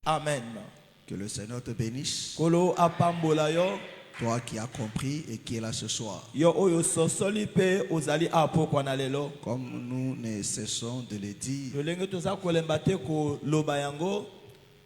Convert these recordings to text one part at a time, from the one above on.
Amen. Que le Seigneur te bénisse. Kolo apambola yo. Toi qui as compris et qui est là ce soir. Yo oyo sosoli pe ozali apo kwa na lelo. Comme nous ne cessons de le dire, Lolenge toza kolemba te ko loba yango.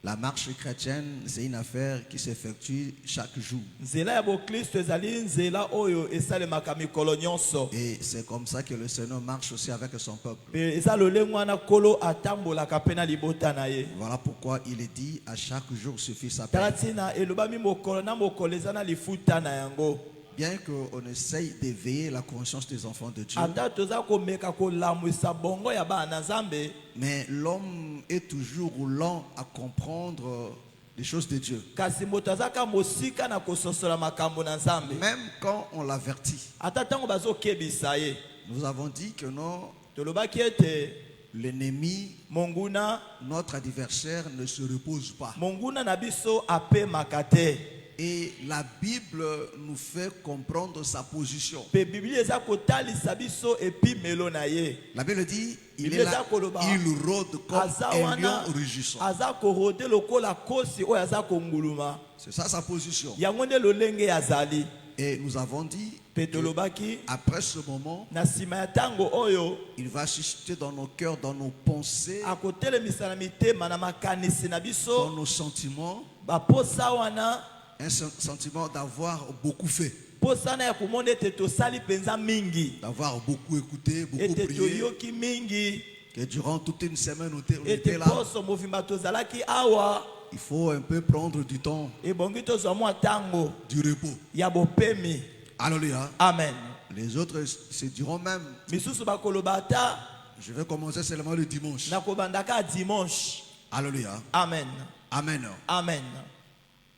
la marche chrétienne, c'est une affaire qui s'effectue chaque jour. Nzela ya bo Kristo ezali nzela oyo esalemaka mikolo nyonso. Et c'est comme ça que le Seigneur marche aussi avec son peuple. Pe eza lolenge wana kolo atambolaka pe na libota na ye. Voilà pourquoi il est dit à chaque jour suffit sa peine. Talatina elobami mokolo na mokolo eza na lifuta na yango. Bien qu'on essaye d'éveiller la conscience des enfants de Dieu, Ata toza komeka kolamwisa bongo ya bana Nzambe. mais l'homme est toujours lent à comprendre les choses de Dieu. Kasi moto azaka mosika na kososola makambo na Nzambe. Même quand on l'avertit. Ata tango bazokebisa ye. Nous avons dit que non, Tolobaki ete l'ennemi, monguna notre adversaire, ne se repose pas. monguna na biso ape makate. Et la Bible nous fait comprendre sa position. Pe Biblia eza kotalisa biso epi melo na ye. La Bible dit, il Biblia est là, eza koloba il rôde comme aza un wana lion rugissant. aza korode lokola kosi oyo aza konguluma. C'est ça sa position. Yango nde lolenge azali. Et nous avons dit, Pe tolobaki après ce moment, na sima ya tango oyo il va susciter dans nos cœurs, dans nos pensées, akotelemisa na mitema na makanisi na dans biso nos sentiments, baposa wana un sentiment d'avoir beaucoup fait, posa na ya komona ete tosali mpenza mingi d'avoir beaucoup écouté, beaucoup ete prié, toyoki mingi que durant toute une semaine on était ete là. poso mobimba tozalaki awa Il faut un peu prendre du temps, ebongi tozwa mwa ntango du repos. ya bopemi. Alléluia. Amen. Les autres se diront même, Misusu bakoloba ata je vais commencer seulement le dimanche. nakobandaka dimanche. Alléluia. Amen. Amen. Amen.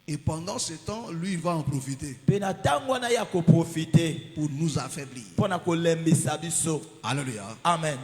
Et pendant ce temps, lui, il va en profiter Pe na ntango wana ya koprofite pour nous affaiblir. mpo na kolembisa biso. Alléluia. Amen.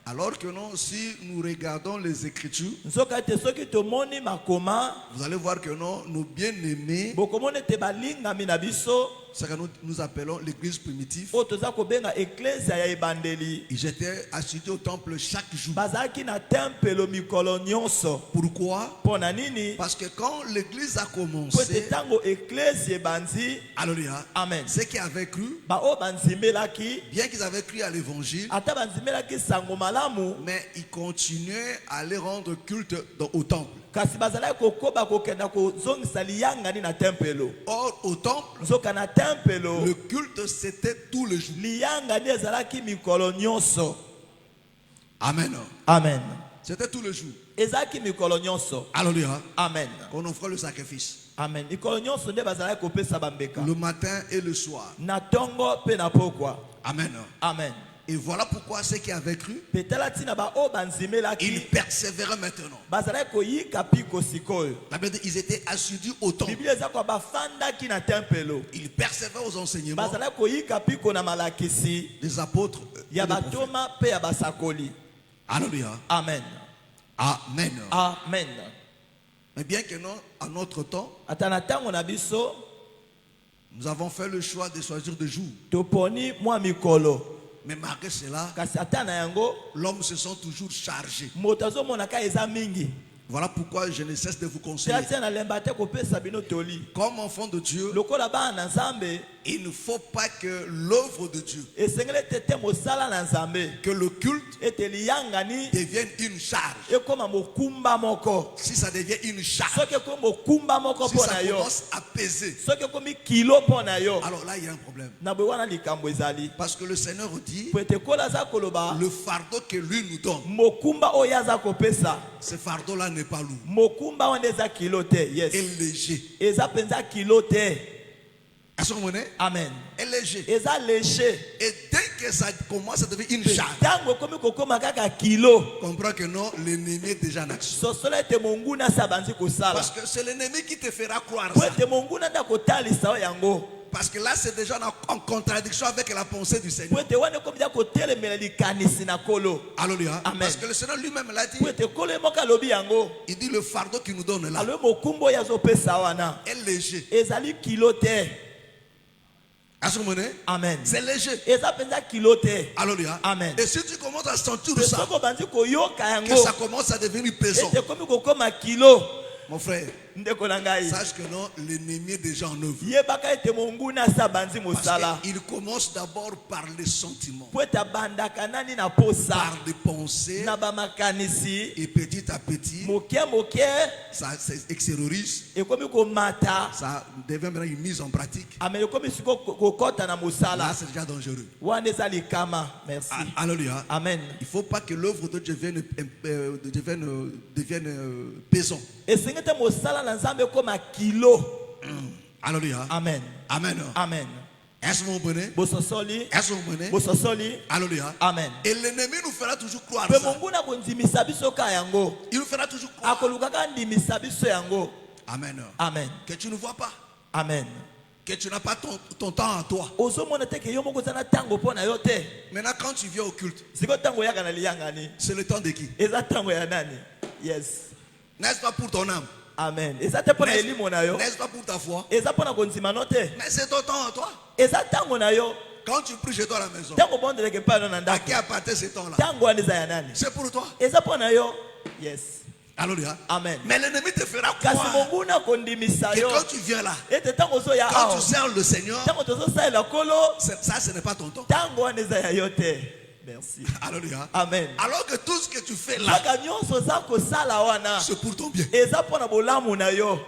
Alors que non, si nous regardons les Écritures, Nzoka ete soki tomoni makoma vous allez voir que non, nos bien-aimés, bokomona ete balingami na biso ce que nous appelons l'église primitive, oyo toza kobenga eklezia ya ebandeli ils étaient assidus au temple chaque jour. bazalaki na tempelo mikolo nyonso. Pourquoi? Mpo na nini? Parce que quand l'église a Po ete commencé, ntango eklezia ebandi. alléluia, Amen. ceux qui avaient cru, Baoyo banzimelaki bien qu'ils avaient cru à l'évangile, ata banzimelaki sango malamu mais ils continuaient à aller rendre culte au temple. kasi bazalaki kokoba kokenda kozongisa liyangani na tempelo. Or, au temple, Nzoka na tempelo le culte c'était tous les jours. liyangani ezalaki mikolo nyonso. Amen. Amen. C'était tous les jours. Ezalaki mikolo nyonso. Alléluia. Amen. Qu'on offrait le sacrifice. Amen. Mikolo nyonso nde bazalaki kopesa bambeka Le matin et le soir. na tongo pe na pokwa. Amen. Amen. Et voilà pourquoi ceux qui avaient cru, Petala tina baoyo banzimelaki ils persévéraient maintenant. bazalaki koyika piko sikoyo. La Bible dit, ils étaient assidus au temple. Biblia eza kwa bafandaki na tempelo. Ils persévéraient aux enseignements Bazalaki koyika piko na malakisi des apôtres et ya des prophètes. batoma pe ya basakoli. Alléluia. Amen. Amen. Amen. Mais bien que non, à notre temps, Ata na ntango na biso nous avons fait le choix de choisir des jours. toponi mwa mikolo. Mais malgré cela, Kasi ata na yango l'homme se sent toujours chargé. moto azomonaka eza mingi. Voilà pourquoi je ne cesse de vous conseiller. Tia nalemba te kopesa bino toli. Comme enfant de Dieu, Lokola bana na Nzambe il ne faut pas que l'œuvre de Dieu, esengeli ete te mosala na Nzambe que le culte ete liyangani devienne une charge. ekoma mokumba moko. Si ça devient une charge, Soki ekomi mokumba moko si mpo ça na yo, commence à peser, soki ekomi kilo mpo na yo, alors là il y a un problème. na boye wana likambo ezali. Parce que le Seigneur dit, Po ete kola aza koloba le fardeau que lui nous donne, mokumba oyo aza kopesa, ce fardeau-là n'est pas lourd, mokumba wana eza kilo te. Yes, est léger. eza penza kilo te. Est-ce que vous comprenez? Amen. Est léger. Eza léger. Et dès que ça commence à devenir une charge, Tango ekomi kokoma kaka kilo, comprends que non, l'ennemi est déjà en action. sosolo ete monguna asa banzi kosala. Parce que c'est l'ennemi qui te fera croire Po ça. ete monguna nda kotalisa oyo yango. Parce que là, c'est déjà en contradiction avec la pensée du Po Seigneur. ete wana ekomi ya kotelemela likanisi na kolo. Alléluia. Amen. Parce que le Seigneur lui-même l'a dit. Po ete kolo emoka alobi yango. Il dit le fardeau qu'il nous donne là Alobi mokumba oyo azopesa wana est léger. ezali kilo te. Est-ce que vous comprenez? Amen. C'est léger. Eza penza kilo te. Alléluia. Amen. Et si tu commences à sentir Pe ça, soko banzi koyoka que yango ça commence à devenir pesant, ete ekomi kokoma kilo, Mon frère, ndeko na ngai sache que non, l'ennemi est déjà en œuvre. yebaka ete monguna asa banzi mosala Il commence d'abord par les sentiments, po ete abandaka nani na posa par des pensées, na bamakanisi et petit à petit, moke moke ça extériorise, ekomi komata ça devient maintenant une mise en pratique. ame ekomi siko kokota na Là, mosala c'est déjà dangereux. wana eza likama. Merci. Alléluia. Amen. Il ne faut pas que l'œuvre de Dieu devienne pesant. Esengeli te mosala na nzambe ekoma kilo. Alléluia. Amen. Amen. Amen. Est-ce que vous comprenez? Bososoli Est-ce que vous comprenez? bososoli. Alléluia. Amen. Et l'ennemi nous fera toujours croire Pe ça. monguna kondimisa biso ka yango Il nous fera toujours croire. akolukaka ndimisa biso yango. Amen. Amen. Que tu ne vois pas. Amen. Que tu n'as pas ton temps à toi. Ozomona te ke yo moko zana tango pona yo te. Maintenant, quand tu viens au culte, Siko tango yaka na liyangani. c'est le temps de qui? Eza tango ya nani? Yes. N'est-ce pas pour ton âme? Amen. Eza te pona elimo na yo. N'est-ce pas pour ta foi? Eza pona kondima no te. Mais c'est ton temps à toi. Eza tango na yo. Quand tu pries chez toi à la maison, Tango bondele ke pa no na à ndako. qui appartient ce temps-là? Tango wana eza ya nani? C'est pour toi. Eza pona yo. Yes. Alléluia. Amen. Mais l'ennemi te fera Kasi croire monguna kondimisa que yo. quand tu viens là, Ete tango zo ya quand awa. tu sers le Seigneur, Tango tozo saela kolo. ça ce n'est pas ton temps. Tango wana eza ya yo te. Merci. Alléluia. Amen. Alors que tout ce que tu fais là, Kaka nyonso za kosala wana. c'est pour ton bien. Eza pona bolamu na yo.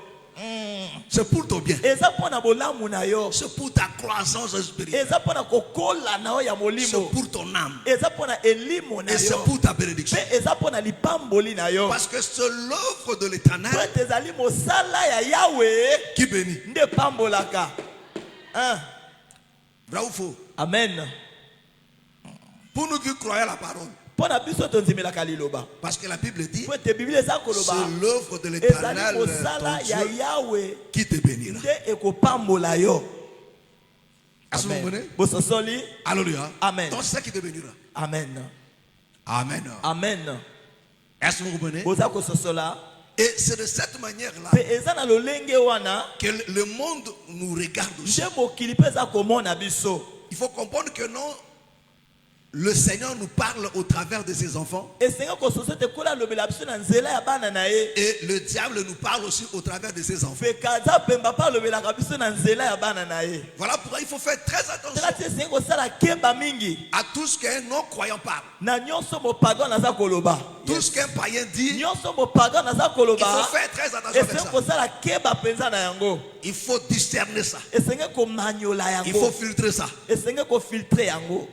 C'est pour ton bien. Eza pona bolamu na yo. C'est pour ta croissance spirituelle. Eza pona kokola na yo ya C'est molimo. pour ton âme. Eza pona elimo na Et c'est yo. pour ta bénédiction. Pe eza pona lipamboli na yo. Parce que c'est l'œuvre de l'Éternel Po ete ezali mosala ya Yahweh qui bénit. nde pambolaka. Hein? Vrai ou faux? Amen. Pour nous qui croyons la parole. Pona biso tonzimelaka liloba. Parce que la Bible dit, Po ete Biblia eza koloba. c'est l'œuvre de Ezali l'Éternel mosala ton ya Dieu Yahweh qui te bénira. nde ekopambola yo. Est-ce que vous Amen. comprenez? Bososoli. Alléluia. Amen. Donc c'est ça qui te bénira. Amen. Amen. Amen. Est-ce que vous comprenez? Boza kososola. Et c'est de cette manière-là Pe eza na lolenge wana que le monde nous regarde aussi. nde mokili mpe eza komona biso. Il faut comprendre que non, le Seigneur nous parle au travers de ses enfants. Esenga kososo te kola lobela biso na nzela ya bana na ye. Et le diable nous parle aussi au travers de ses enfants. Pe kaza pemba pa lobelaka biso na nzela ya bana na ye. Voilà pourquoi il faut faire très attention Tala te esenga kosala kemba mingi à tout ce qu'un non-croyant parle. na nyonso mopagan naza koloba. Tout ce qu'un païen dit, Nyonso mopagan naza il koloba. faut faire très attention avec Esenga ça. kosala kemba penza na yango. Il faut discerner ça. Esenga komanyola Il faut yango. filtrer ça Esenga kofiltre yango.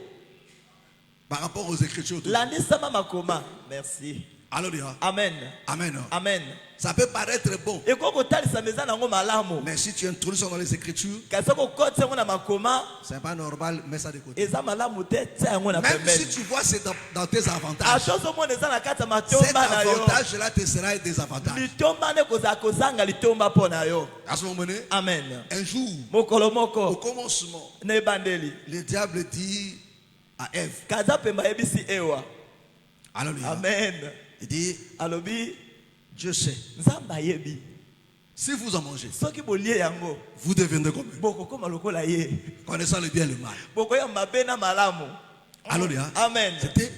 par rapport aux Écritures. Landisama makoma. Merci. Alléluia. Amen. Amen. Amen. Ça peut paraître bon, Ekoko talisa meza nango malamu. mais si tu introduis ça dans les Écritures, Kasi kokotisa yango na makoma c'est pas normal, mets ça de côté. eza malamu te tia yango na Même si pembeni. tu vois c'est dans tes avantages, Atozomona eza na kati ya cet matomba na yo. avantage-là te sera un désavantage. Litomba nde kozala kozanga litomba mpo na yo. À ce moment-là, Amen. un jour, Mokolo au moko commencement, na ebandeli le diable dit à Ève, kaza pemba yebisi ewa. alléluia, Amen. il dit, Alobi Dieu sait, nzambe ayebi si vous en mangez, soki bolie yango vous deviendrez comme eux, bokokoma lokola ye, connaissant le bien et le mal. bokoya mabe na malamu. Alléluia. Amen. C'était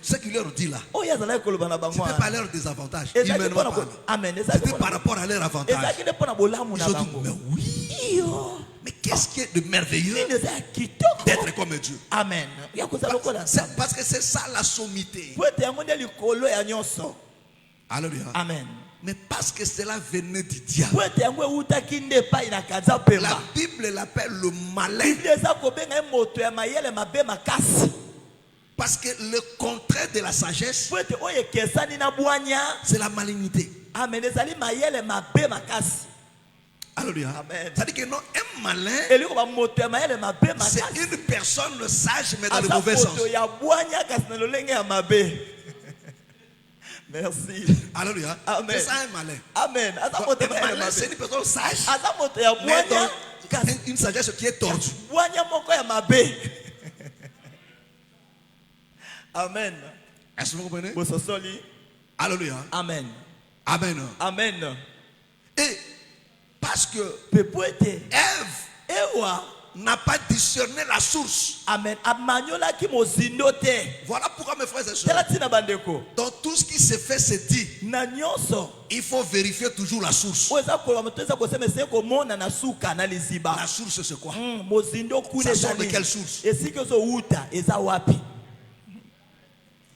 ce qu'il leur dit là. Oyo azalaki koloba na bango C'était wana. pas leur désavantage. Ezalaki Humainement mpona parlant. ko- Amen. Ezalaki C'était par mpona- rapport à leur avantage. ezalaki nde mpona bolamu Ils na ont dit, bango. mais oui, Iyo. mais qu'est-ce qui est de merveilleux Nini eza ya kitoko. d'être comme Dieu. Amen. Ya kozala lokola nzambe. Parce que c'est ça la sommité. Po ete yango nde likolo ya nyonso. Alléluia. Amen. Mais parce que cela venait du diable. Po ete yango eutaki nde epai na kaza La pemba. Bible l'appelle le malin. Biblia eza kobenga ye moto ya mayele mabe makasi. Parce que le contraire de la sagesse, Po ete oyo ekesani na bwanya. c'est la malignité. Amen. Ezali mayele mabe makasi. Alléluia. Amen. Ça dit que non, un malin, Eliko ba moto ya mayele mabe c'est makasi. une personne sage, mais dans le Aza mauvais sens. moto ya bwanya kasi na lolenge ya mabe. Merci. Alléluia. Amen. C'est ça un malin. Amen. Aza Donc, moto ya un mayele malin, c'est mabe. une personne sage, Aza moto ya mais bwanya dans kasi une sagesse qui est tordue. bwanya moko ya mabe. Amen. Est-ce que vous comprenez? Bososoli. Alléluia. Amen. Amen. Amen. Et parce que Pepo ete Ève ewa n'a pas discerné la source. Amen. Amanyolaki mozindo te. Voilà pourquoi mes frères et Tala sœurs, tina bandeko. dans tout ce qui se fait, se dit, Na nyonso. il faut vérifier toujours la source. Oza ko mtoza ko sema seko mona na suka na liziba. La source c'est quoi? Mozindo kule Ça sort de zali. quelle source? Esiko zo uta eza wapi?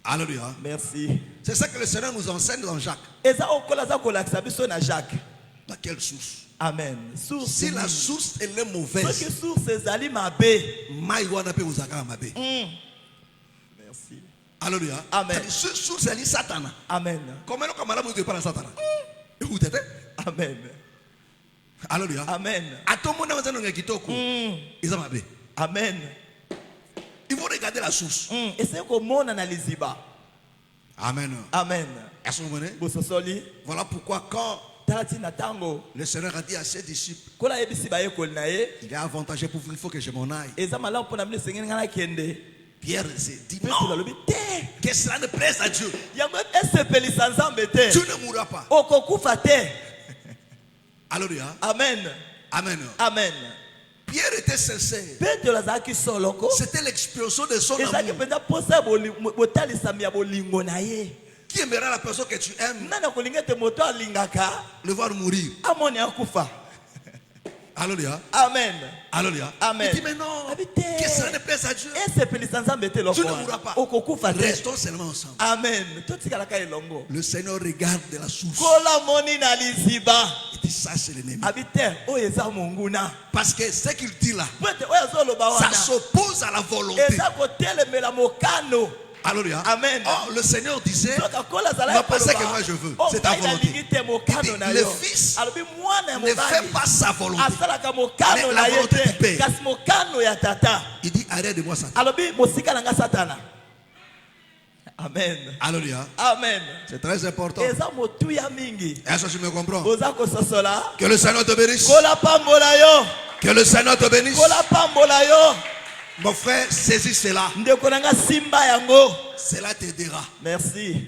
Alléluia. Merci. C'est ça que le Seigneur nous enseigne dans Jacques. Eza okola za ko lakisa biso na Jacques. Dans quelle source? Amen. Source. Si la source elle est mauvaise, Soki source ezali mabe. maïwana pe uzaka mabe. Merci. Alléluia. Amen. Ce source elle est Satan. Amen. Comment on kamala mu pas Satan? Et où t'étais? Amen. Alléluia. Amen. À tout le monde dans un kitoko. Ils ont mabe. Amen. Il faut regarder la source. Eseko mona na liziba. Amen. Amen. Est-ce que vous comprenez? Bososoli. Voilà pourquoi quand Talati na tango. le Seigneur a dit à ses disciples, Kola yebisi ba yekol na ye. il est avantageux pour vous, il faut que je m'en aille. Eza malamu pona mle sengeni ngana kende. Pierre s'est dit Petro non, balobi te. que cela ne plaise à Dieu. Yango esepelisa nzambe te. Tu ne mourras pas. Okokufa te. Alléluia. Amen. Amen. Amen. Pierre était sincère. Petro azalaki soloko. C'était l'expression de son Ezalaki amour. penza posa botalisami ya bolingo na ye. Qui aimera la personne que tu aimes Nani akolinga ete moto alingaka le voir mourir? amoni akufa. Alléluia. Amen. Alléluia. Amen. Il dit mais non, Habite. que cela ne plaise à Dieu. Esepelisa nzambe te Tu loko. ne mourras pas. Okokufa te. Restons seulement ensemble. Amen. Totikalaka elongo. Le Seigneur regarde de la source. Kola moni na liziba. Il dit ça c'est l'ennemi. Habite oyo eza monguna. Parce que ce qu'il dit là, Pete oyo azoloba ça wana. s'oppose à la volonté. Eza kotelemela mokano. Alléluia. Amen. Oh, le Seigneur disait, Soka kola zala non pas ce que moi je veux, c'est ta volonté. Il dit, le fils alobi mwana ya ne fait mobali pas sa volonté. asalaka mokano Mais na la ye volonté du te Père. kasi mokano ya tata. Il dit arrête de moi ça. Alobi mosika na nga satana. Amen. Alléluia. Amen. C'est très important. Eza motuya mingi. Est-ce que tu me comprends? Oza kososola. Que le Seigneur te bénisse. Kola pambola yo. Que le Seigneur te bénisse. Kola pambola yo. Mon frère, saisis cela. Ndeko na nga simba yango. Cela t'aidera. Merci.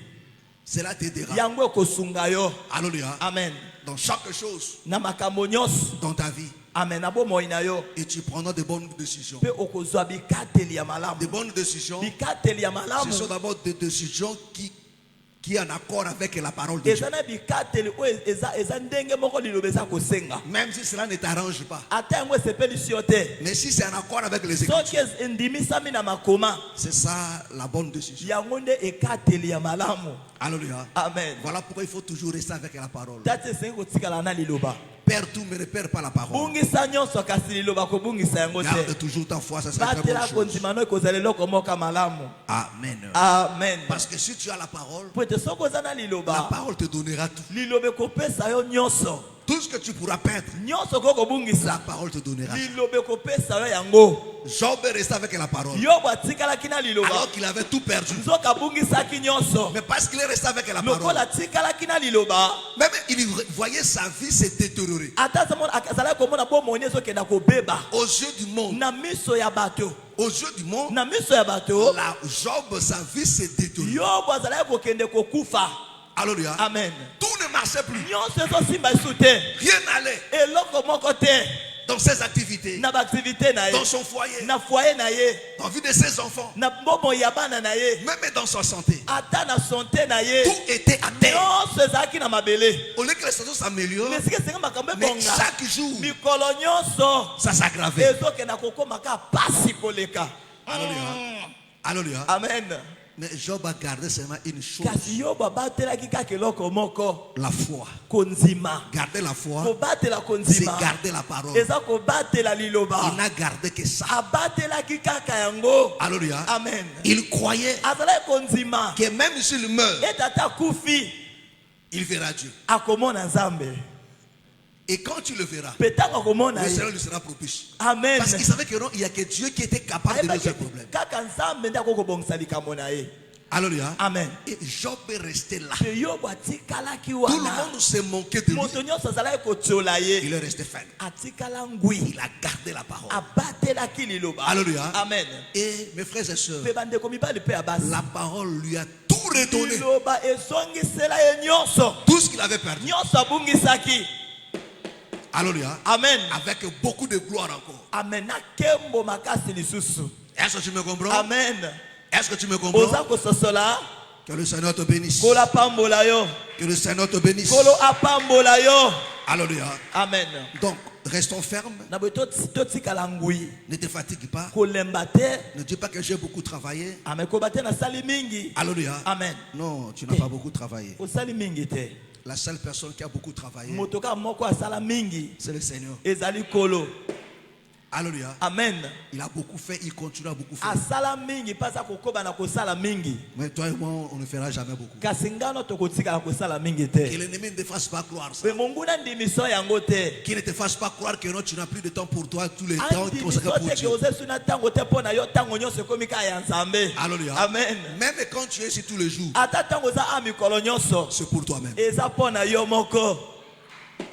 Cela t'aidera. Yango kosunga yo. Alléluia. Amen. Dans chaque chose, Na makambo nyonso. dans ta vie. Amen. Abo moi na yo. Et tu prendras de bonnes décisions. Pe okozwa bikateli ya malamu. De bonnes décisions. Bikateli ya Ce malamu. sont d'abord des décisions qui est en accord avec la parole de Dieu. Eza na bikateli oyo eza ndenge moko liloba eza kosenga. Même si cela ne t'arrange pas. Ata yango esepelisi yo te. Mais si c'est en accord avec les Écritures, Soki endimisami na makoma. c'est ça la bonne décision. Yango nde ekateli ya malamu. Alléluia. Amen. Voilà pourquoi il faut toujours rester avec la parole. Tati esengi kotikala na liloba. Perds tout, mais ne perds pas la parole. Bungisa nyonso kasi liloba kobungisa yango Garde te. toujours ta foi, ça sera très Batela bonne chose. kondima no ekozala eloko moko malamu. Amen. Amen. Parce que si tu as la parole, Po ete soki oza na la liloba. parole te donnera tout. Liloba ekopesa yo nyonso. Tout ce que tu pourras perdre, Nyonso koko la bungisa. parole te donnera. Liloba ekopesa yo yango. Job est resté avec la parole. Yobo atikalaki na liloba. Alors qu'il avait tout perdu. Nzoka abungisaki nyonso. Mais parce qu'il est resté avec la parole, Lokola atikalaki na liloba. même il voyait sa vie se détériorer. Ata azalaki komona bomoni ezokenda kobeba. Aux yeux du monde, Na miso ya bato. aux yeux du monde, Na miso ya bato. la Job, sa vie se détériore. Yobo azalaki kokende kokufa. Alléluia. Amen. Tout ne marchait plus. Nyonso ezosimba esu te. Rien n'allait Eloko moko te. dans ses activités, Na baaktivité na ye. dans son foyer, Na foyer na ye. dans la vie de ses enfants, Na bomoi ya bana na ye. même dans sa santé. Ata na santé na ye. Tout était à terre. Nyonso ezalaki na mabele. Au lieu que les situations s'améliorent, Mais sika esengi makambo mais ebonga. chaque jour, Mikolo nyonso. ça s'aggravait. Ezokenda kokomaka pasi koleka. Alléluia. Alléluia. Amen. Mais Job a gardé seulement une chose, Kasi yobo abatelaki kaka eloko moko. la foi. Konzima. Garder la foi, Kobatela c'est konzima. garder la parole. Eza kobatela liloba. Il n'a gardé que ça. Abatelaki kaka yango. Alléluia. Amen. Il croyait Azalaki konzima. que même s'il meurt, Etata kufi. il verra Dieu. Akomona nzambe. Et quand tu le verras, Petaka komona le ye. Seigneur lui sera propice. Amen. Parce qu'il savait que non, il n'y a que Dieu qui était capable de résoudre ce problème. Kaka nzambe nde akokobongisa likambo na ye. Alléluia. Amen. Et Job est resté là. Pe yobo atikalaki Tout le wana. monde s'est moqué de lui. Moto nyonso azalaki kotiola ye. Il est resté ferme. Atikala ngwi. Il a gardé la parole. Abatelaki liloba. Alléluia. Amen. Et mes frères et sœurs, Pe bandeko mibali pe ya basi. la parole lui a tout redonné. Liloba ezongisela ye nyonso. Tout ce qu'il avait perdu. Nyonso abungisaki. Alléluia. Amen. Avec beaucoup de gloire encore. Amen. Nakembo makasi lisusu. Est-ce que tu me comprends? Amen. Est-ce que tu me comprends? Oza kososola. Que le Seigneur te bénisse. Kola pambola yo. Que le Seigneur te bénisse. Kolo apambola yo. Alléluia. Amen. Donc, restons fermes. Na boto totikala ngui. Ne te fatigue pas. Kolemba te. Ne dis pas que j'ai beaucoup travaillé. Amen. Kobate na sali mingi. Alléluia. Amen. Non, tu n'as pas beaucoup travaillé. O sali mingi te. La seule personne qui a beaucoup travaillé, Motoka moko asala mingi. c'est le Seigneur. Ezali kolo. Alléluia. Amen. Il a beaucoup fait, il continue à beaucoup faire. Asala mingi pasa kokoba na kosala mingi. Mais toi et moi, on ne fera jamais beaucoup. Kasingano tokotika na kosala mingi Que te. l'ennemi ne te fasse pas croire ça. Mais monguna ndimiso yango te. Qu'il ne te fasse pas croire que non, tu n'as plus de temps pour toi, tous les temps Andi consacrés miso pour te Dieu. ke oze suna tango te pona yo tango nyonso komi ka ya nzambe. Alléluia. Amen. Même quand tu es ici tous les jours, Ata tango za amikolo nyonso. c'est pour toi-même. Eza pona yo moko.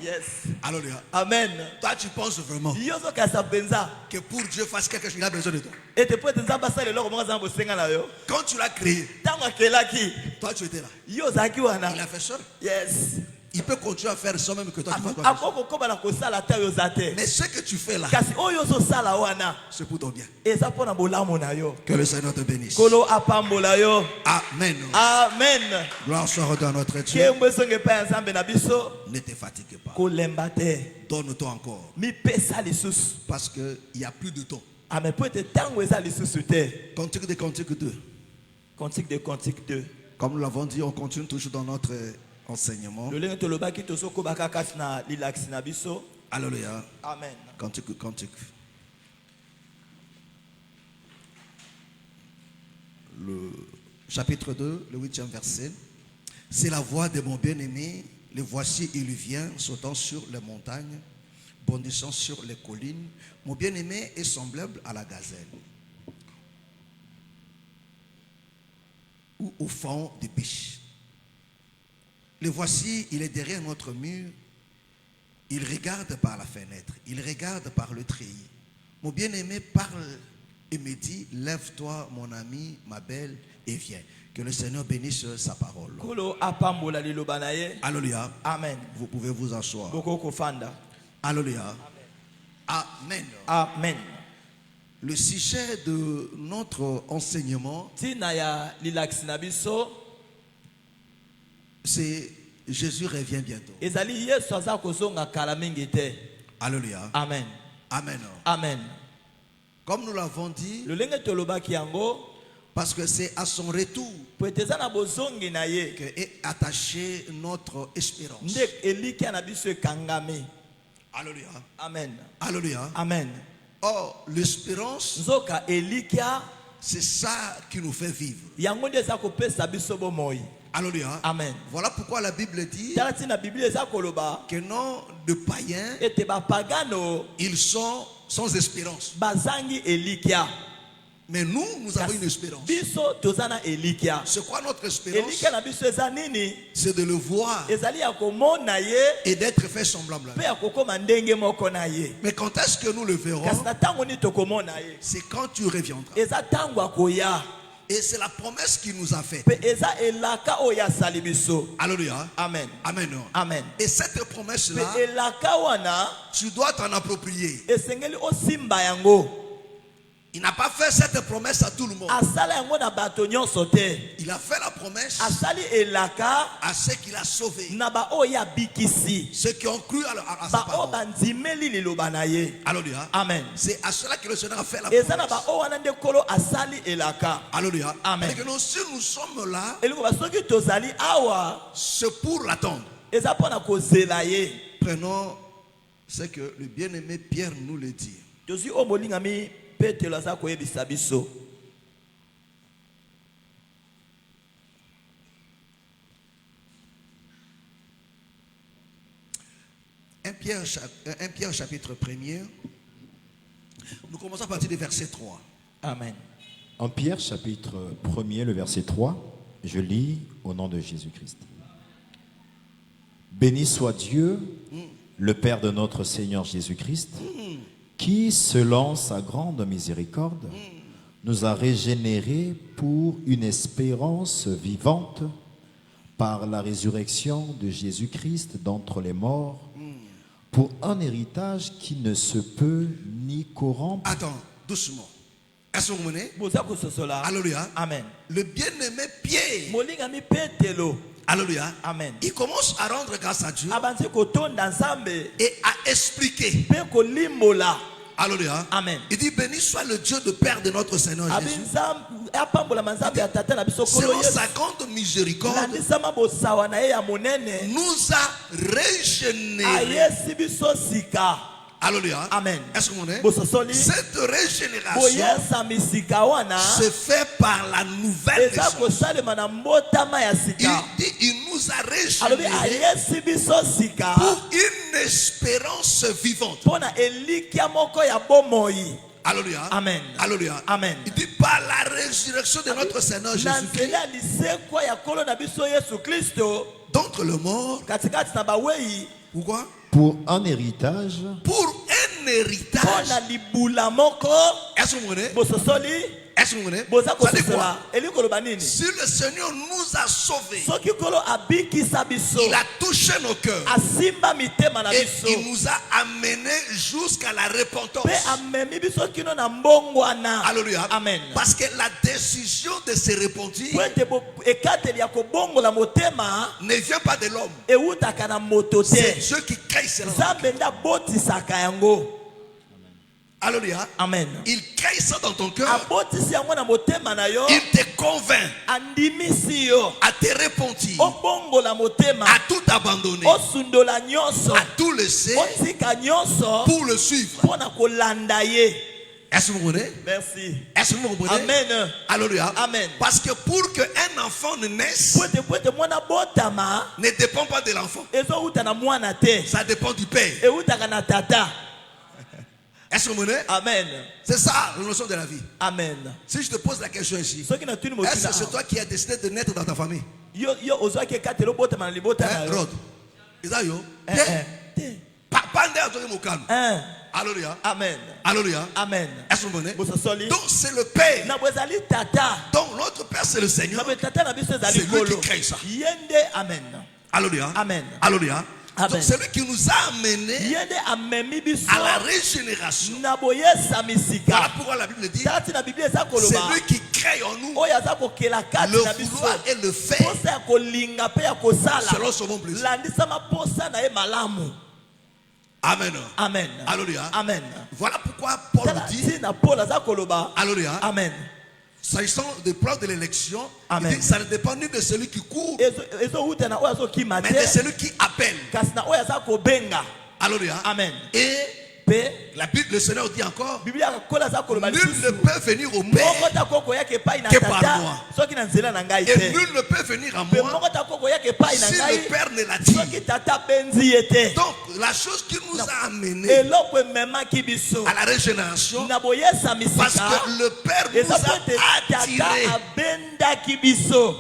Yes. Alléluia. Amen. Toi, tu penses vraiment Yozo kasa penza. que pour Dieu fasse quelque chose, il a besoin de toi. Et te pote nzamba sale loko moko za bosenga na yo. Quand tu l'as créé, Tango akelaki. toi, tu étais là. Yo zaki Il wana. a fait seul. Yes. Il peut continuer à faire ça même que toi, tu fais pas. Akoko koba na kosala ta yo zate. Mais ce que tu fais là, Kasi oyo zo sala wana. c'est pour ton bien. Eza pona bolamu na yo. Que le Seigneur te bénisse. Kolo apambola yo. Amen. Amen. Gloire soit à notre Dieu. Kembo songe pa nzambe na biso. Ne te fatigue pas. Kolemba te. Donne-toi encore. Mi pesa lisusu. Parce qu'il n'y a plus de temps. Amen. Po ete tango eza lisusu te. Cantique de Cantique 2. Cantique de Cantique 2. Comme nous l'avons dit, on continue toujours dans notre enseignement. Lolenge tolobaki tosoko bakakasi na lilaksi na biso. Alléluia. Amen. Cantique, Cantique. Le chapitre 2, le 8e verset. C'est la voix de mon bien-aimé. Le voici, il vient, sautant sur les montagnes, bondissant sur les collines. Mon bien-aimé est semblable à la gazelle, ou au fond des biches. Le voici, il est derrière notre mur. Il regarde par la fenêtre. Il regarde par le treillis. Mon bien-aimé parle et me dit, lève-toi, mon ami, ma belle, et viens. Que le Seigneur bénisse sa parole. Kolo apambola liloba na ye. Alléluia. Amen. Vous pouvez vous asseoir. Boko kofanda. Alléluia. Amen. Amen. Le sujet de notre enseignement, Tina ya lilaksi na biso. c'est Jésus revient bientôt. Ezali Yesu aza kozonga kala mingi te. Alléluia. Amen. Amen. Amen. Comme nous l'avons dit, Lolenge tolobaki yango. parce que c'est à son retour Po ete eza na bozongi na ye. que est attachée notre espérance. Nde elikia na biso ekangami. Alléluia. Amen. Alléluia. Amen. Or, l'espérance, Nzoka elikia c'est ça qui nous fait vivre. yango nde eza kopesa biso bomoi. Alléluia. Amen. Voilà pourquoi la Bible dit Tala tina Biblia eza koloba que non, de païens, ete bapagano ils sont sans espérance. bazangi elikia. Mais nous, nous avons une espérance. Biso tozana elikia. C'est quoi notre espérance? Elikia na biso eza nini? C'est de le voir Ezali ya komona ye et d'être fait semblable à pe lui. ya kokoma ndenge moko na ye. Mais quand est-ce que nous le verrons? Kasi na tango ni tokomona ye. C'est quand tu reviendras. Eza tango akoya. Et c'est la promesse qu'il nous a faite. Pe eza elaka oyo asali biso. Alléluia. Amen. Amen. Amen. Et cette Pe promesse-là, elaka wana tu dois t'en approprier. esengeli osimba yango. Il n'a pas fait cette promesse à tout le monde. Asala yango na bato nyonso te. Il a fait la promesse Asali elaka à ceux qu'il a sauvés. na ba oyo abikisi. Ceux qui ont cru à sa Ba o parole. bandimeli liloba na ye. Alléluia. Amen. C'est à cela que le Seigneur a fait la Eza na ba promesse. o wana nde kolo asali elaka. Alléluia. Amen. Et que nous, si nous sommes là, Elingo basoki tozali awa c'est pour l'attendre. eza pona kozela ye. Prenons ce que le bien-aimé Pierre nous le dit. Tozwi o molingami Petelo aza koyebisa biso. Un Pierre chapitre 1er. Nous commençons à partir du verset 3. Amen. En Pierre chapitre 1er, le verset 3, je lis au nom de Jésus-Christ. Béni soit Dieu, le Père de notre Seigneur Jésus-Christ, qui, selon sa grande miséricorde, nous a régénérés pour une espérance vivante par la résurrection de Jésus-Christ d'entre les morts, pour un héritage qui ne se peut ni corrompre. Attends, doucement. Est-ce que vous comprenez? Boza kososola. Alléluia. Amen. Le bien-aimé Pierre, Molingami Petelo. alléluia, Amen. il commence à rendre grâce à Dieu Abanzi kotonda nzambe et à expliquer. pe kolimbola. Alléluia. Amen. Il dit béni soit le Dieu de Père de notre Seigneur Jésus. Abinzam apambola manzambe ya tata na biso kolo Selon Yesu. sa grande miséricorde, Landisama bosawa na ye ya monene. nous a régénérés. Ayesi biso sika. Alléluia. Amen. Est-ce que vous comprenez? Bososoli. Cette régénération Boyesa misika wana. se fait par la nouvelle Eza naissance. kosalema na mbotama ya Il sika. dit, il nous a Alobi régénérés ayesi biso sika. pour une espérance vivante. Pona elikia moko ya bomoi. Alléluia. Amen. Alléluia. Amen. Il dit par la résurrection de notre Seigneur Na Jésus-Christ nzela lisekwa ya kolo na biso Yesu Kristo. d'entre le mort. Katikati na bawei. Pourquoi? Pour un héritage Pour un héritage. Pona libula moko. Est-ce que vous comprenez? Bososoli. Est-ce que vous comprenez? Boza Ça dit quoi? kososola. Eli koloba nini? Si le Seigneur nous a sauvés, Soki kolo abikisa biso. il a touché nos cœurs Asimba mitema na et biso. il nous a amenés jusqu'à la repentance. Pe amemi biso kino na mbongwana. Alléluia. Amen. Parce que la décision de se repentir Kwete ekateli ya kobongola motema ne vient pas de l'homme. ewutaka na moto C'est te. Dieu qui crée cela. Nzambe nde abotisaka yango. Alléluia. Amen. Il crée ça dans ton cœur. Abotisi yango na motema na yo. Il te convainc Andimisi yo. à te repentir, Obongola motema. à tout abandonner, Osundola nyonso. à tout laisser Otika nyonso. pour le suivre. Pona kolanda ye. Est-ce que vous comprenez? Merci. Est-ce que vous comprenez? Amen. Alléluia. Amen. Parce que pour qu'un enfant ne naisse, Pwete mwana botama. ne dépend pas de l'enfant. Ezo uta na mwana te. Ça dépend du père. Eutaka na tata. Est-ce que vous comprenez? Amen. C'est ça la notion de la vie. Amen. Si je te pose la question ici, Soki na tuni est-ce que motuna. c'est toi qui as décidé de naître dans ta famille? Yo ozwaki ekatelo botama na libota na Hein, yo. Rod? Is that you? Te. Papa nde azongi mokano. Alléluia. Amen. Alléluia. Amen. Est-ce que vous comprenez? Bososoli. Donc c'est le Père. Na bozali tata. Donc notre Père c'est le Seigneur. Na tata na biso ezali C'est lui kolo. qui crée ça. Yende amen. Alléluia. Amen. Alléluia. Amen. Donc c'est lui qui nous a amenés Yende amemi biso. à la régénération. Na boyesa misika. Voilà pourquoi la Bible dit Tati na Biblia eza c'est koloba. lui qui crée en nous Oyo aza kokela kati le na biso. vouloir et le faire Posa ya kolinga pe ya kosala. selon son bon plaisir. Landisama posa na ye malamu. Amen. Amen. Alléluia. Amen. Voilà pourquoi Paul dit, Na Paul aza koloba. Alléluia, Amen. s'agissant des plans de l'élection, il Amen. dit ça ne dépend ni de celui qui court, Ezo uta na oyo azokima mais de te. celui qui appelle. Kasi na oyo aza kobenga. Alléluia. Amen. Et Pe la Bible, le Seigneur dit encore, Biblia kola aza koloba nul ne lisusu. peut venir au Père Moko ta koko yake epai na que par tata. moi. Soki na nzela na ngai et te. nul ne peut venir à Pe moi moko ta koko yake epai na si le ngai. Père ne l'attire. Soki tata benzi ye te. Donc la chose qui nous a amenés Eloko ememaki biso. à la régénération, Na boyesa parce misika. que le Père nous Eza a pote tata attirés. abendaki biso.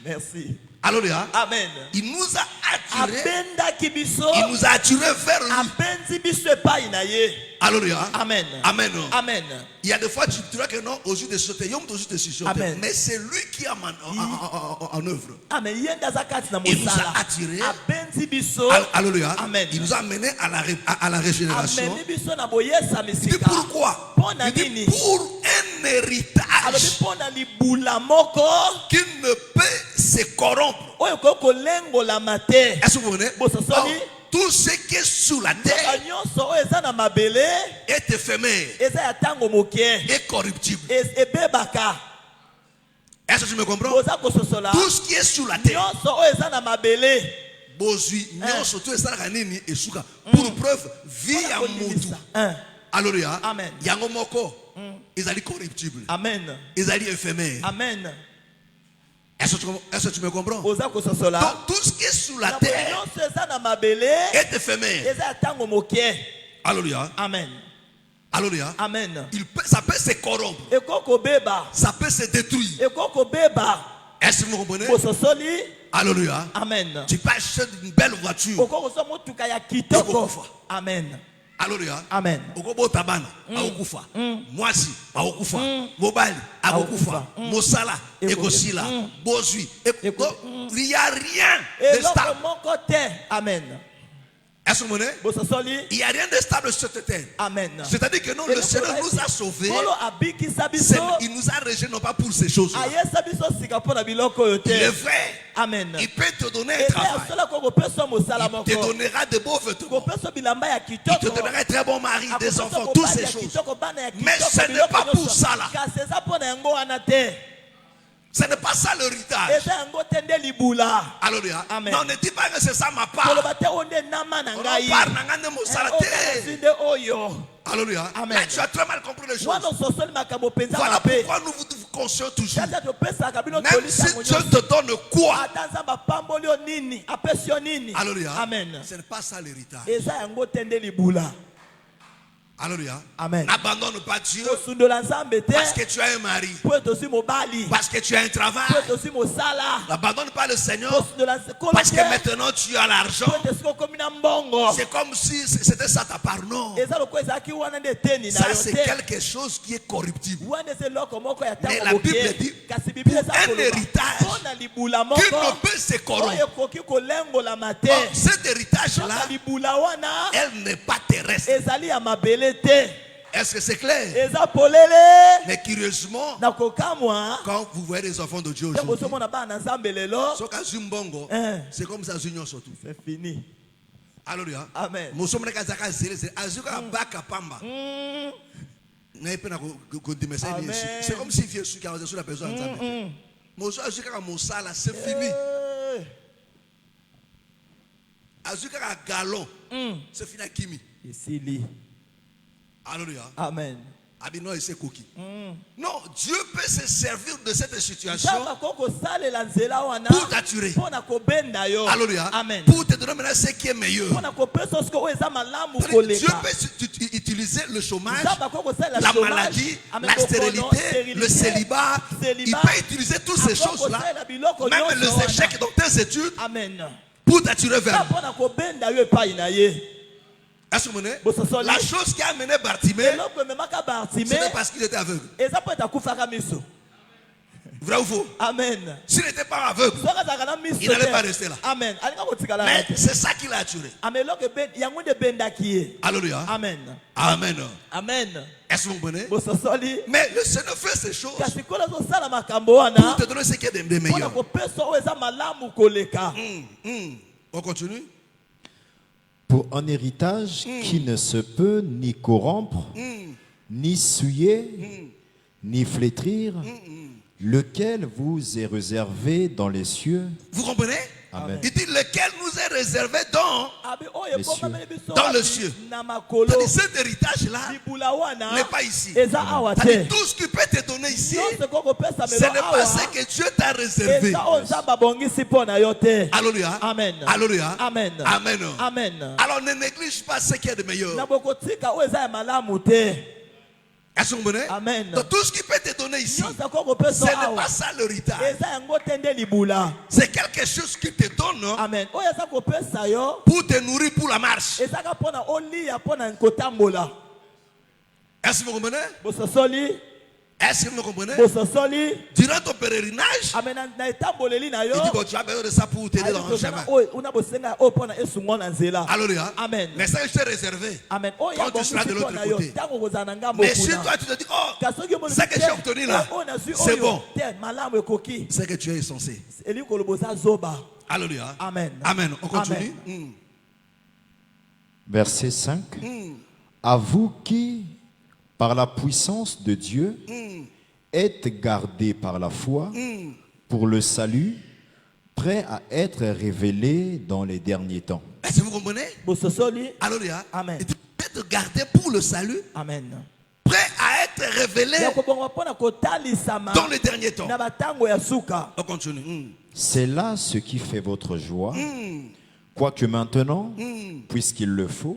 Merci. Alléluia. Amen. Il nous a attirés. Abendaki biso. Il nous a attirés vers lui. Abenzi biso epai na ye. Alléluia. Amen. Amen. Amen. Il y a des fois tu diras que non, au jour de sauter, Amen. mais c'est lui qui a en œuvre. Amen. Yenda zakati na Il nous mosala. a attirés. Abenzi biso. Alléluia. Amen. Il nous a amenés à la régénération. Amemi biso na boyesa Il dit misika. pourquoi? Pona Il dit nini? pour un Alobi héritage pona libula moko. qui ne peut se corrompre. Oyo koko lengola mate. Est-ce que vous comprenez? Bososoli. Donc, tout ce qui est sous la Nzoka terre nyonso oyo eza na mabele. est éphémère, Eza ya tango moke. est corruptible. Ebebaka. Est-ce que tu me comprends? Boza kososola. Tout ce qui est sous la terre, Nyonso oyo eza na mabele. bozui, nyonso tout esalaka nini esuka. Pour preuve, vie ya mutu. Alléluia. Amen. Yango moko, ezali corruptible, Amen. ezali éphémère. Amen. Est-ce que tu me comprends? Boza kososola. Donc tout ce qui est sous la Na terre nyonso eza na mabele. est éphémère. Eza ya tango moke. Alléluia. Amen. Alléluia. Amen. Ça peut se corrompre, Ekoko beba. ça peut se détruire. Ekoko beba. Est-ce que vous comprenez? Bososoli. Alléluia. Amen. Tu peux acheter une belle voiture. Okoko so motuka ya kitoko. Ekokufa. Amen. Alléluia. Amen. Okobota bana akokufa, mwasi akokufa, mobali akokufa, mosala ekosila, bozwi. Il n'y a rien de Eloko stable. moko te. Amen. Est-ce que vous comprenez? bososoli Il n'y a rien de stable sur cette terre. amen C'est-à-dire que non, le Seigneur nous a sauvés. kolo abikisa biso Il nous a rejetés non pas pour ces choses-là. ayesa biso sika mpona biloko oyo Il est te vrai. amen Il peut te donner un eza travail. asala ko kopesa mosala Il te moko donnera de beaux vêtements. kopesa bilamba ya Il te kitoko donnera un très bon mari, des akopesa enfants, mobali toutes ces ya choses. kitoko, bana ya Mais kitoko, ce n'est biloko pas pour nyonso. ça là. kasi eza mpona yango wana te Ce n'est pas ça l'héritage. eza yango te nde libula Alléluia. Amen. Non, ne dis pas que c'est ça ma part. koloba te oyo nde nama na On ngai parle nangane mosala oyo te. kasi nde oyo Alléluia. Amen. Là, tu as très mal compris les choses. wana ososoli makambo mpenza Voilà mabe pourquoi nous vous conseillons toujours. tata topesaka bino Même tolisa si yango Dieu nyonso. te donne quoi? ata nzambe apamboli yo nini apesi yo nini Alléluia. amen Ce n'est pas ça l'héritage. eza yango te nde libula Alléluia. Amen. N'abandonne pas Dieu kosundola nzambe te parce que tu as un mari, po ete ozwi mobali parce que tu as un po travail. ete ozwi mosala N'abandonne pas le Seigneur kosundola kolo parce te que maintenant tu as l'argent. po ete soki okomi na mbongo C'est comme si c'était ça ta part. Non. eza lokola ezalaki wana nde eteni na Ça, yo c'est te quelque chose qui est corruptible. wana eza eloko moko ya Mais ntango la Bible moke dit, kasi biblia eza un koloba héritage mpona libula Qui moko ne peut se oyo corrompre. ekoki kolengolama te Or, cet héritage-là, kaka libula wana elle n'est pas terrestre. ezali ya mabele te Est-ce que c'est clair? eza polele Mais curieusement, na kokamwa quand vous voyez les enfants de Dieu ntango aujourd'hui, ozomona bana na nzambe lelo soka zumbongo, c'est comme ça zunion surtout. c'est fini Alléluia. amen Musomne kazaka zele zele azuka baka pamba. N'a pas na Amen. C'est comme si vieux qui a sur la personne ensemble. Mozo azuka mosala, c'est fini. Azuka galon, c'est fini à kimi. esili Alléluia. amen Abino et ses cookies. Non, Dieu peut se servir de cette situation nzambe kokosalela nzela wana pour t'attirer. mpona kobenda yo Alléluia. amen Pour te donner maintenant ce qui est meilleur. mpona kopesa soki oyo eza malamu Dieu koleka peut utiliser le chômage, nzambe akokosalela la chômage, maladie, amen, la bokono, stérilité, le célibat. Il peut utiliser toutes ces choses-là, akokosalela biloko même nyonso les wana. échecs dans tes études, amen pour t'attirer vers lui. mpona kobenda yo epai na ye Est-ce que vous comprenez? Bososoli. La chose qui a amené Bartimée, eloko ememaka bartime ce n'est parce qu'il était aveugle. eza mpo ete akufaka miso Vrai ou faux? amen S'il n'était pas aveugle, soki azalaka na miso il n'allait te, pas rester là. amen alinga kotikala Mais te c'est ça qui l'a attiré. amen eloko yango nde ebendaki ye Alléluia. amen Amen. amen Est-ce que vous comprenez? bososoli Mais le Seigneur fait ces choses kasi kola azosala makambo wana pour te donner ce qui est de mpona meilleur. kopesa oyo eza malamu koleka On continue? Pour un héritage qui ne se peut ni corrompre, ni souiller, ni flétrir, lequel vous est réservé dans les cieux. Vous comprenez? Amen. Il dit lequel nous est réservé dans abe oyo Les cieux. ebomameli biso Dans le wapi? cieux. na makolo C'est-à-dire, cet héritage-là libula wana n'est pas ici. eza awa C'est-à-dire, te tout ce qui peut te donner ici, nyonso kokopesa ce melo n'est awa pas ce que Dieu t'a réservé. eza oyo nzambe abongisi mpo na yo te Alléluia. amen Alléluia. amen Amen. amen Alors ne néglige pas ce qui est de meilleur. na bokotika oyo eza ya malamu te Est-ce que vous comprenez? Amen. Donc tout ce qui peut te donner ici, nyonso ce kokopesa n'est awa pas ça l'héritage. eza yango te nde libula C'est quelque chose qui te donne amen oyo eza kopesa yo pour te nourrir pour la marche. ezaka mpona olia mpona kotambola Est-ce que vous comprenez? bososoli Est-ce que vous me comprenez? bososoli Durant ton pèlerinage, amen na etamboleli na yo il dit bon, tu as besoin de ça pour t'aider dans le chemin. una bosenga oyo mpona esungo na nzela Alléluia. amen Mais ça, je t'ai réservé. amen oyo Quand tu seras de yabongisi l'autre mpona yo côté. ntango kozala na ngambo Mais si kuna toi, tu te dis, oh, kasi soki omoni ça que j'ai obtenu là, oyo nazwi c'est oyo bon. te malamu ekoki C'est que tu es censé. elingi koloba oza zoba Alléluia. amen Amen. On continue. Verset 5. À vous qui, par la puissance de Dieu, êtes gardés par la foi pour le salut, prêts à être révélés dans les derniers temps. Est-ce que vous comprenez? bososoli Alléluia. Amen. Et tu peux te garder pour le salut, amen prêt à être révélé ya kobonga mpona kotalisama dans les derniers temps. na batango ya suka On continue. C'est là ce qui fait votre joie, quoique maintenant, puisqu'il le faut,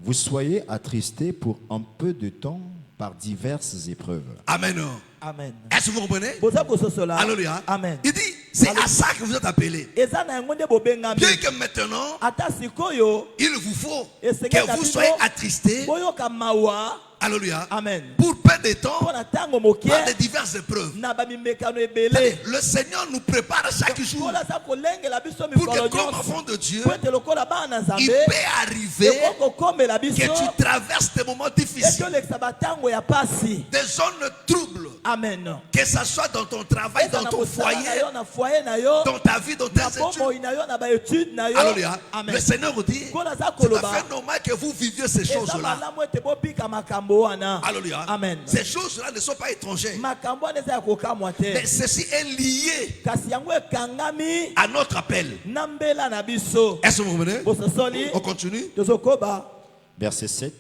vous soyez attristés pour un peu de temps par diverses épreuves. Amen. amen Est-ce que vous comprenez? boza kososola Alléluia. amen Il dit, c'est à ça que vous êtes appelés. eza na yango nde bobengami Bien que maintenant, ata sikoyo il vous faut esengeli na que vous bino soyez attristés. boyoka mawa Alléluia. amen Pour peu de temps, mpo na ntango moke par les diverses épreuves. na bamimekano C'est-à-dire, ebele le Seigneur nous prépare chaque jour mpona aza kolengela biso pour mikolo que, comme nyonso enfant de Dieu, po ete lokola bana na il nzambe peut arriver ekokokomela que biso tu traverses des moments ete difficiles, olekisa batango ya pasi des zones troubles, amen que ce soit dans ton travail, eza dans na ton kosala na foyer, yo na foyer na yo dans ta vie, dans tes na études. bomoi na yo na baétude na yo Alléluia. amen Le Seigneur vous dit, mpona aza c'est tout koloba à fait normal que vous viviez ces eza choses-là. malamu ete bobika makambo wana Alléluia. amen Ces choses-là ne sont pas étrangères. makambo wana eza ya kokamwa Mais te ceci est lié kasi yango ekangami à notre appel. na mbela na biso Est-ce que vous comprenez? bososoli On continue. tozokoba Verset 7.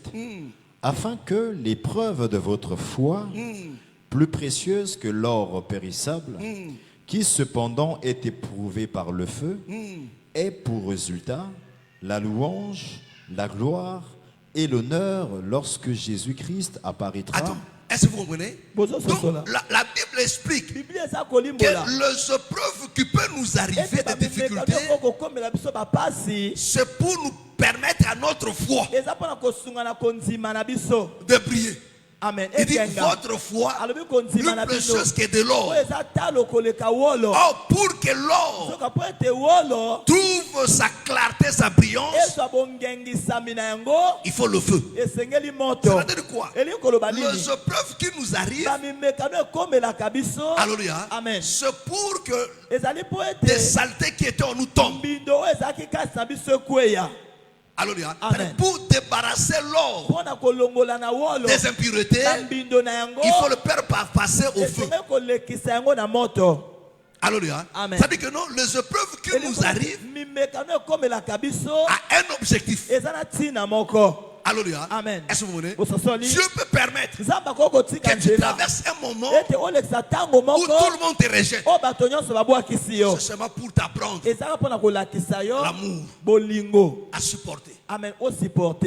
Afin que l'épreuve de votre foi, plus précieuse que l'or périssable, qui cependant est éprouvé par le feu, ait pour résultat la louange, la gloire et l'honneur lorsque Jésus-Christ apparaîtra. Attends. Est-ce que vous comprenez? Donc, bozososola la Bible explique biblia eza que kolimbola les épreuves qui peuvent nous arriver, ete des bamimekano difficultés, ekokomela biso bapasi c'est pour nous permettre à notre foi eza mpona kosunga na kondima na biso de briller. amen Il dit ekenga votre foi alobi plus kondima na bino précieuse que de l'or. oyo eza talo koleka wolo Or, pour que l'or soka mpo ete wolo trouve sa clarté, sa brillance, ezwa bongengisami na yango il faut le feu. esengeli moto C'est-à-dire quoi? elingi koloba nini Les épreuves qui nous arrivent, bamimekano ekomelaka biso alléluia, amen c'est pour que ezali mpo des ete saletés qui étaient en nous tombent. mbindo oyo ezalaki kasi na biso ekweya Alléluia. Amen. Pour débarrasser l'or mpona kolongola na wolo des impuretés, na mbindo na yango il faut le faire passer au feu. esengeli kolekisa yango na moto Alléluia. Amen. C'est-à-dire que non, les épreuves qui nous arrivent mimekano ekomelaka biso a un objectif. eza na ntina moko Alléluia. amen Est-ce que vous voyez? bososoli Dieu peut permettre nzambe akoki kotika que tu nzela traverses un moment ete olekisa ntango où moko tout le monde te rejette. oyo bato nyonso babwakisi yo C'est seulement pour t'apprendre ezaka mpona kolakisa yo l'amour bolingo à supporter. amen osupporte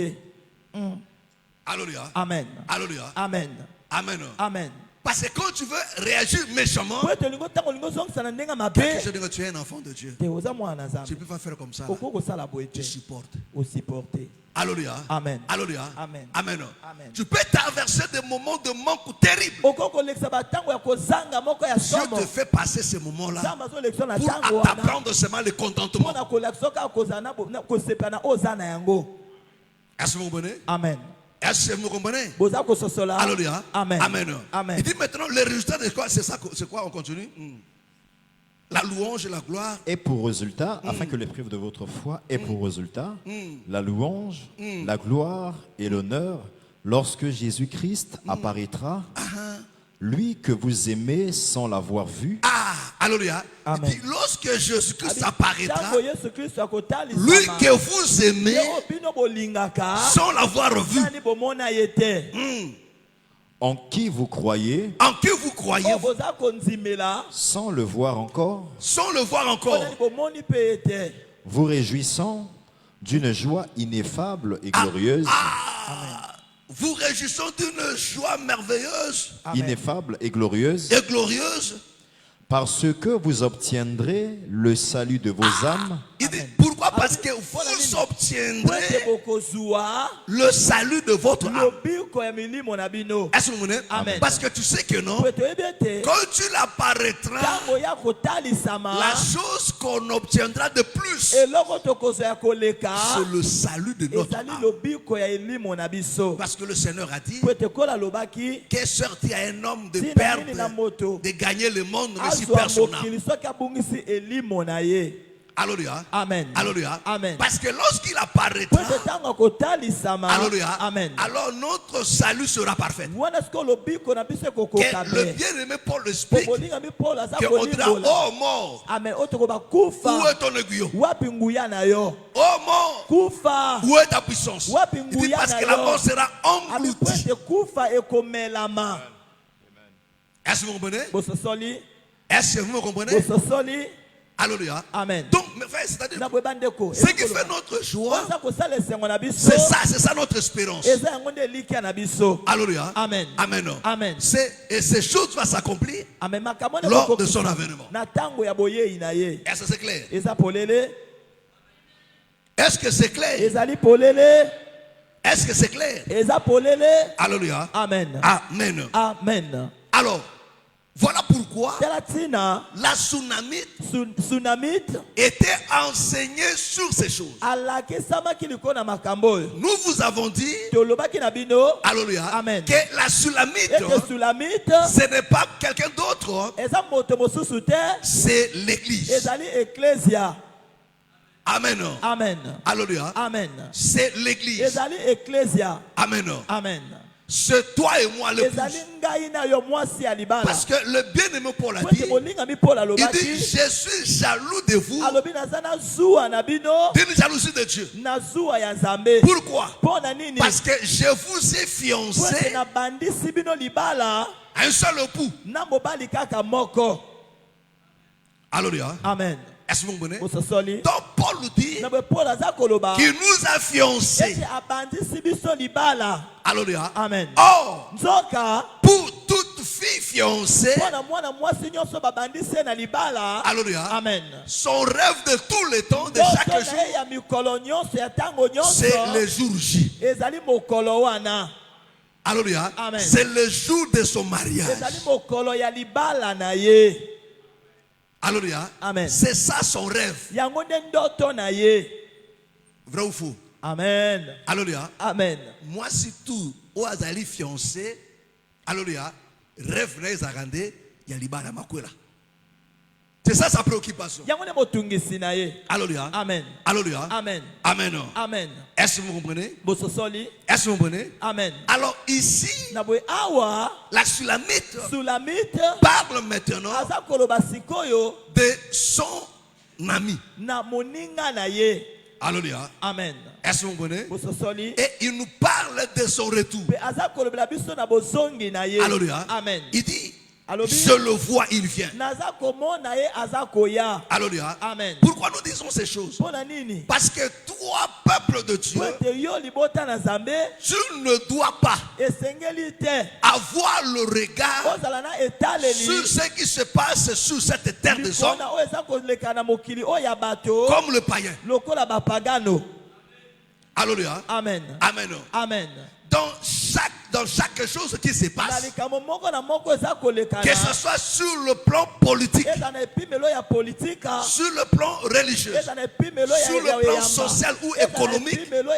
Alléluia. amen Alléluia. amen Amen. amen Parce que quand tu veux réagir méchamment, po ete olingo ntango olingo ozongisa na ndenge mabe quelque chose de que tu es un enfant de Dieu. te oza mwana na Tu ne nzambe peux pas faire comme ça. okoki kosala boye te Tu supportes. osupporte Alléluia. Amen. Alléluia. Amen. Amen. Amen. Tu peux traverser des moments de manque terribles. okoki kolekisa batango ya kozanga moko ya Dieu somo te fait passer ces moments-là nzambe azolekisa na pour ntango wana t'apprendre seulement le contentement. mpona kolakisa kaka kozala na kosepela na oyo oza na yango Est-ce que vous comprenez? amen Est-ce que vous comprenez? boza kososola Alléluia. amen Amen. amen Il dit maintenant le résultat de quoi? C'est ça, c'est quoi? On continue. La louange et la gloire. Et pour résultat, afin que l'épreuve de votre foi ait pour résultat la louange, la gloire et l'honneur lorsque Jésus-Christ apparaîtra, lui que vous aimez sans l'avoir vu. Ah, alléluia. Amen. Il dit, lorsque Jésus-Christ apparaîtra, ntango yesu kristo akotalisama lui que vous aimez yo bino bolingaka sans l'avoir vu, nani bomona ye te En qui vous croyez en qui vous croyez, oyo boza kondimela sans le voir encore, sans le voir mpo encore, nani bomoni mpe ye te vous réjouissant d'une joie ineffable et glorieuse, vous réjouissons d'une joie merveilleuse amen ineffable et glorieuse, et glorieuse. parce que vous obtiendrez le salut de vos âmes. Il dit, pourquoi? Parce que Amen. vous po ete obtiendrez bokozwa le salut de votre âme. lobiko ya milimo na bino Est-ce que vous comprenez? Amen. Parce que tu sais que non, po ete oyebi ete quand tu l'apparaîtras, ntango ya kotalisama la chose qu'on obtiendra de plus, eloko tokozwa ya koleka c'est le salut de notre ezali âme. lobiko ya elimo na biso Parce que le Seigneur a dit, po ete kola alobaki qu'est sorti à un homme de tina perdre, nini na moto de gagner le monde, mais si azwa personne n'a. mokili soki abungisi elimo na ye Alléluia. amen Alléluia. amen Parce que lorsqu'il po apparaîtra, ete ntango akotalisama alléluia, amen alors notre salut sera parfait. wana sikoyo lobiko na biso Que ekokoka le me bien-aimé Paul po explique bolingami paulo aza qu'on dira, kolimbola oh mort, amen oyo tokoba où kufa est ton aiguillon? wapi nguya na yo Oh mort, kufa où est ta puissance? wapi Il dit nguya parce na que la yo mort sera abi po engloutie. ete kufa ekomelama Est-ce que vous comprenez? bososoli Est-ce que vous me comprenez? bososoli Alléluia. amen Donc, mes frères, c'est-à-dire, na boyeba ndeko ce qui fait notre joie, oza kosala esengo na biso c'est ça notre espérance. eza yango nde elikya na biso Alléluia. amen Amen. amen Et ces choses vont s'accomplir amen makambo wana lors de ekokokisa son avènement. na ntango ya boyei na ye Est-ce que c'est clair? eza polele Est-ce que c'est clair? ezali polele Est-ce que c'est clair? eza polele. Alléluia. Amen. Amen. Amen. Alors, voilà pourquoi Tala tina la tsunamite tsunamite était enseignée sur ces choses. alakisamaki liko na makambo oyo. Nous vous avons dit, Tolobaki na bino alléluia, Amen. que la tsunamite, ete tsunamite ce n'est pas quelqu'un d'autre, eza moto mosusu te, c'est l'église. ezali ecclesia. Amen. Amen. Alléluia. Amen. C'est l'église. ezali ecclesia. Amen. Amen. C'est toi et moi l'épouse. ezali ngai na yo mwasi ya libala. Parce que le bien-aimé Paul a Kwete dit, molingami Paul il dit, alobaki je suis jaloux de vous alobi naza na zuwa na bino d'une jalousie de Dieu. na zuwa ya Nzambe. Pourquoi? Mpo na nini? Parce que je vous ai Kwete fiancé nabandisi bino libala à un seul époux. na mobali kaka moko. Alléluia. Amen. Est-ce que vous comprenez? Ososoli. Donc Paul dit Na be Paul aza koloba qu'il nous a fiancés. ete abandisi biso libala. Alléluia. Amen. Or, Nzoka pour toute fille fiancée, mpo na mwana mwasi nyonso babandisi ye na libala. alléluia, Amen. son rêve de tous les temps, de Ndoto chaque na ye jour, ya mikolo nyonso ya ntango c'est le nyonso jour J. ezali mokolo wana. Alléluia. Amen. C'est le jour de son mariage. ezali mokolo ya libala na ye. Alléluia. Amen. C'est ça son rêve. Yango nde ndoto na ye. Vrai ou faux? Amen. Alléluia. Amen. Moi, si tout, au azali fiancé, alléluia, rêve les arandé, il y a libara makwela. C'est ça sa préoccupation. Yango nde motungisi na ye. Alléluia. Amen. Alléluia. Amen. Amen. Amen. Est-ce que vous comprenez? Bososoli. Est-ce que vous comprenez? Amen. Alors ici, Na boye awa la Sulamite Sulamite parle maintenant aza koloba sikoyo de son ami. na moninga na ye. Alléluia. Amen. Est-ce que vous comprenez? Bososoli. Et il nous parle de son retour. Pe aza kolobela biso na bozongi na ye. Alléluia. Amen. Il dit, Alobi. je le vois, il vient. Naza komona ye aza koya. Alléluia. Amen. Pourquoi nous disons ces choses? Mpo na nini? Parce que toi, peuple de Dieu, Po ete yo libota na Nzambe tu ne dois pas esengeli te avoir le regard ozala na etaleli sur ce qui se passe sur cette terre des hommes likona oyo eza koleka na mokili oyo ya bato comme le païen. lokola bapagano. Alléluia. Amen. Amen. Amen. Dans chaque chose qui se Na passe, likambo moko na moko eza kolekana que ce soit sur le plan politique, eza na epimelo ya politika, sur le plan religieux, eza na epimelo ya sur le plan social ou économique. epimelo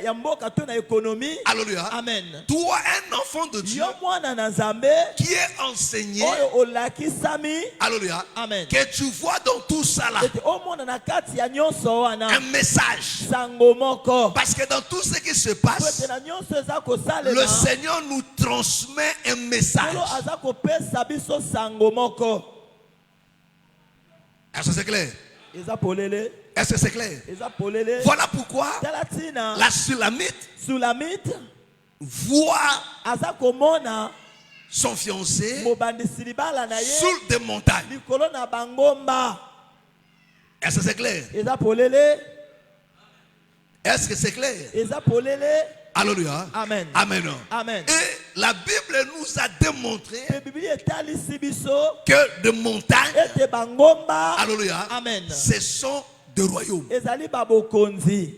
ya mboka to na ekonomi. Alléluia. Amen. Toi, un enfant de Dieu Yo mwana na Nzambe qui est enseigné, oyo olakisami. alléluia, Amen. que tu vois dans tout ça là Ete omona na kati ya nyonso wana un message. sango moko. Parce que dans tout ce qui se Po passe, ete na nyonso eza le kosalela Seigneur nous transmet un message. Solo aza kopesa biso sango moko. Est-ce que c'est clair? Eza polele. Est-ce que c'est clair? Eza polele. Voilà pourquoi Tala tina la Sulamite Sulamite voit aza komona son fiancé mobandisi libala na ye sur des montagnes. likolo na bangomba. Est-ce que c'est clair? Eza polele. Est-ce que c'est clair? Eza polele. Alléluia. Amen. Amen. Amen. Et la Bible nous a démontré Pe Biblia etalisi biso que de montagnes, ete bangomba. alléluia, Amen. ce sont des royaumes. Ezali babokonzi.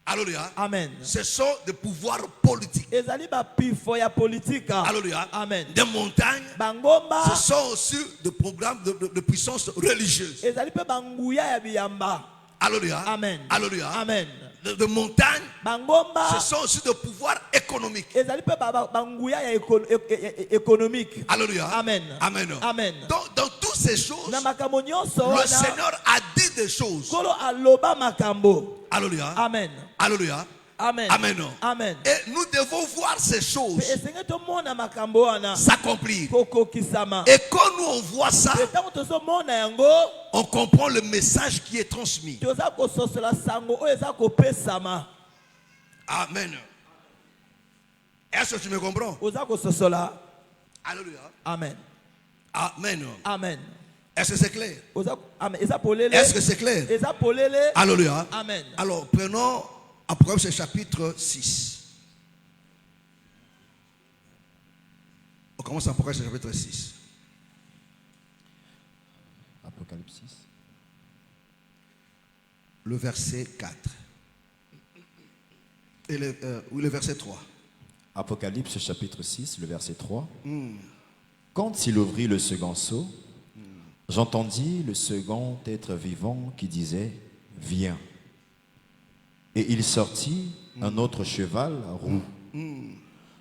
Alléluia. Amen. Ce sont des pouvoirs politiques. Ezali bapifo ya politika. Alléluia. Amen. Des montagnes, Bangomba. ce sont aussi des programmes de puissance religieuse. Ezali pe banguya ya biyamba. Alléluia. Amen. Alléluia. Amen. De montagnes, Bangomba. ce sont aussi des pouvoirs économiques. Ezali pe banguya ya économique. Alléluia. Amen. Amen. Amen. Donc, dans toutes ces choses, Na makambo nyonso le wana Seigneur a dit des choses. kolo aloba makambo. Alléluia. Amen. Alléluia. Amen. Amen. Amen. Et nous devons voir ces Pe choses esenge tomona makambo wana s'accomplir. kokokisama. Et quand nous on voit ça, Pe tango tozomona yango on comprend le message qui est transmis. toza kososola sango oyo eza kopesama. Amen. Est-ce que tu me comprends? Oza kososola. Alléluia. Amen. Amen. Amen. Est-ce que c'est clair? Amen. Eza polele. Est-ce que c'est clair? Eza polele. Alléluia. Amen. Alors, prenons Apocalypse chapitre 6. On commence à Apocalypse chapitre 6. Apocalypse 6. Le verset 4. Et le verset 3. Apocalypse chapitre 6, le verset 3. Quand il ouvrit le second sceau, j'entendis le second être vivant qui disait, viens. Et il sortit un autre cheval roux.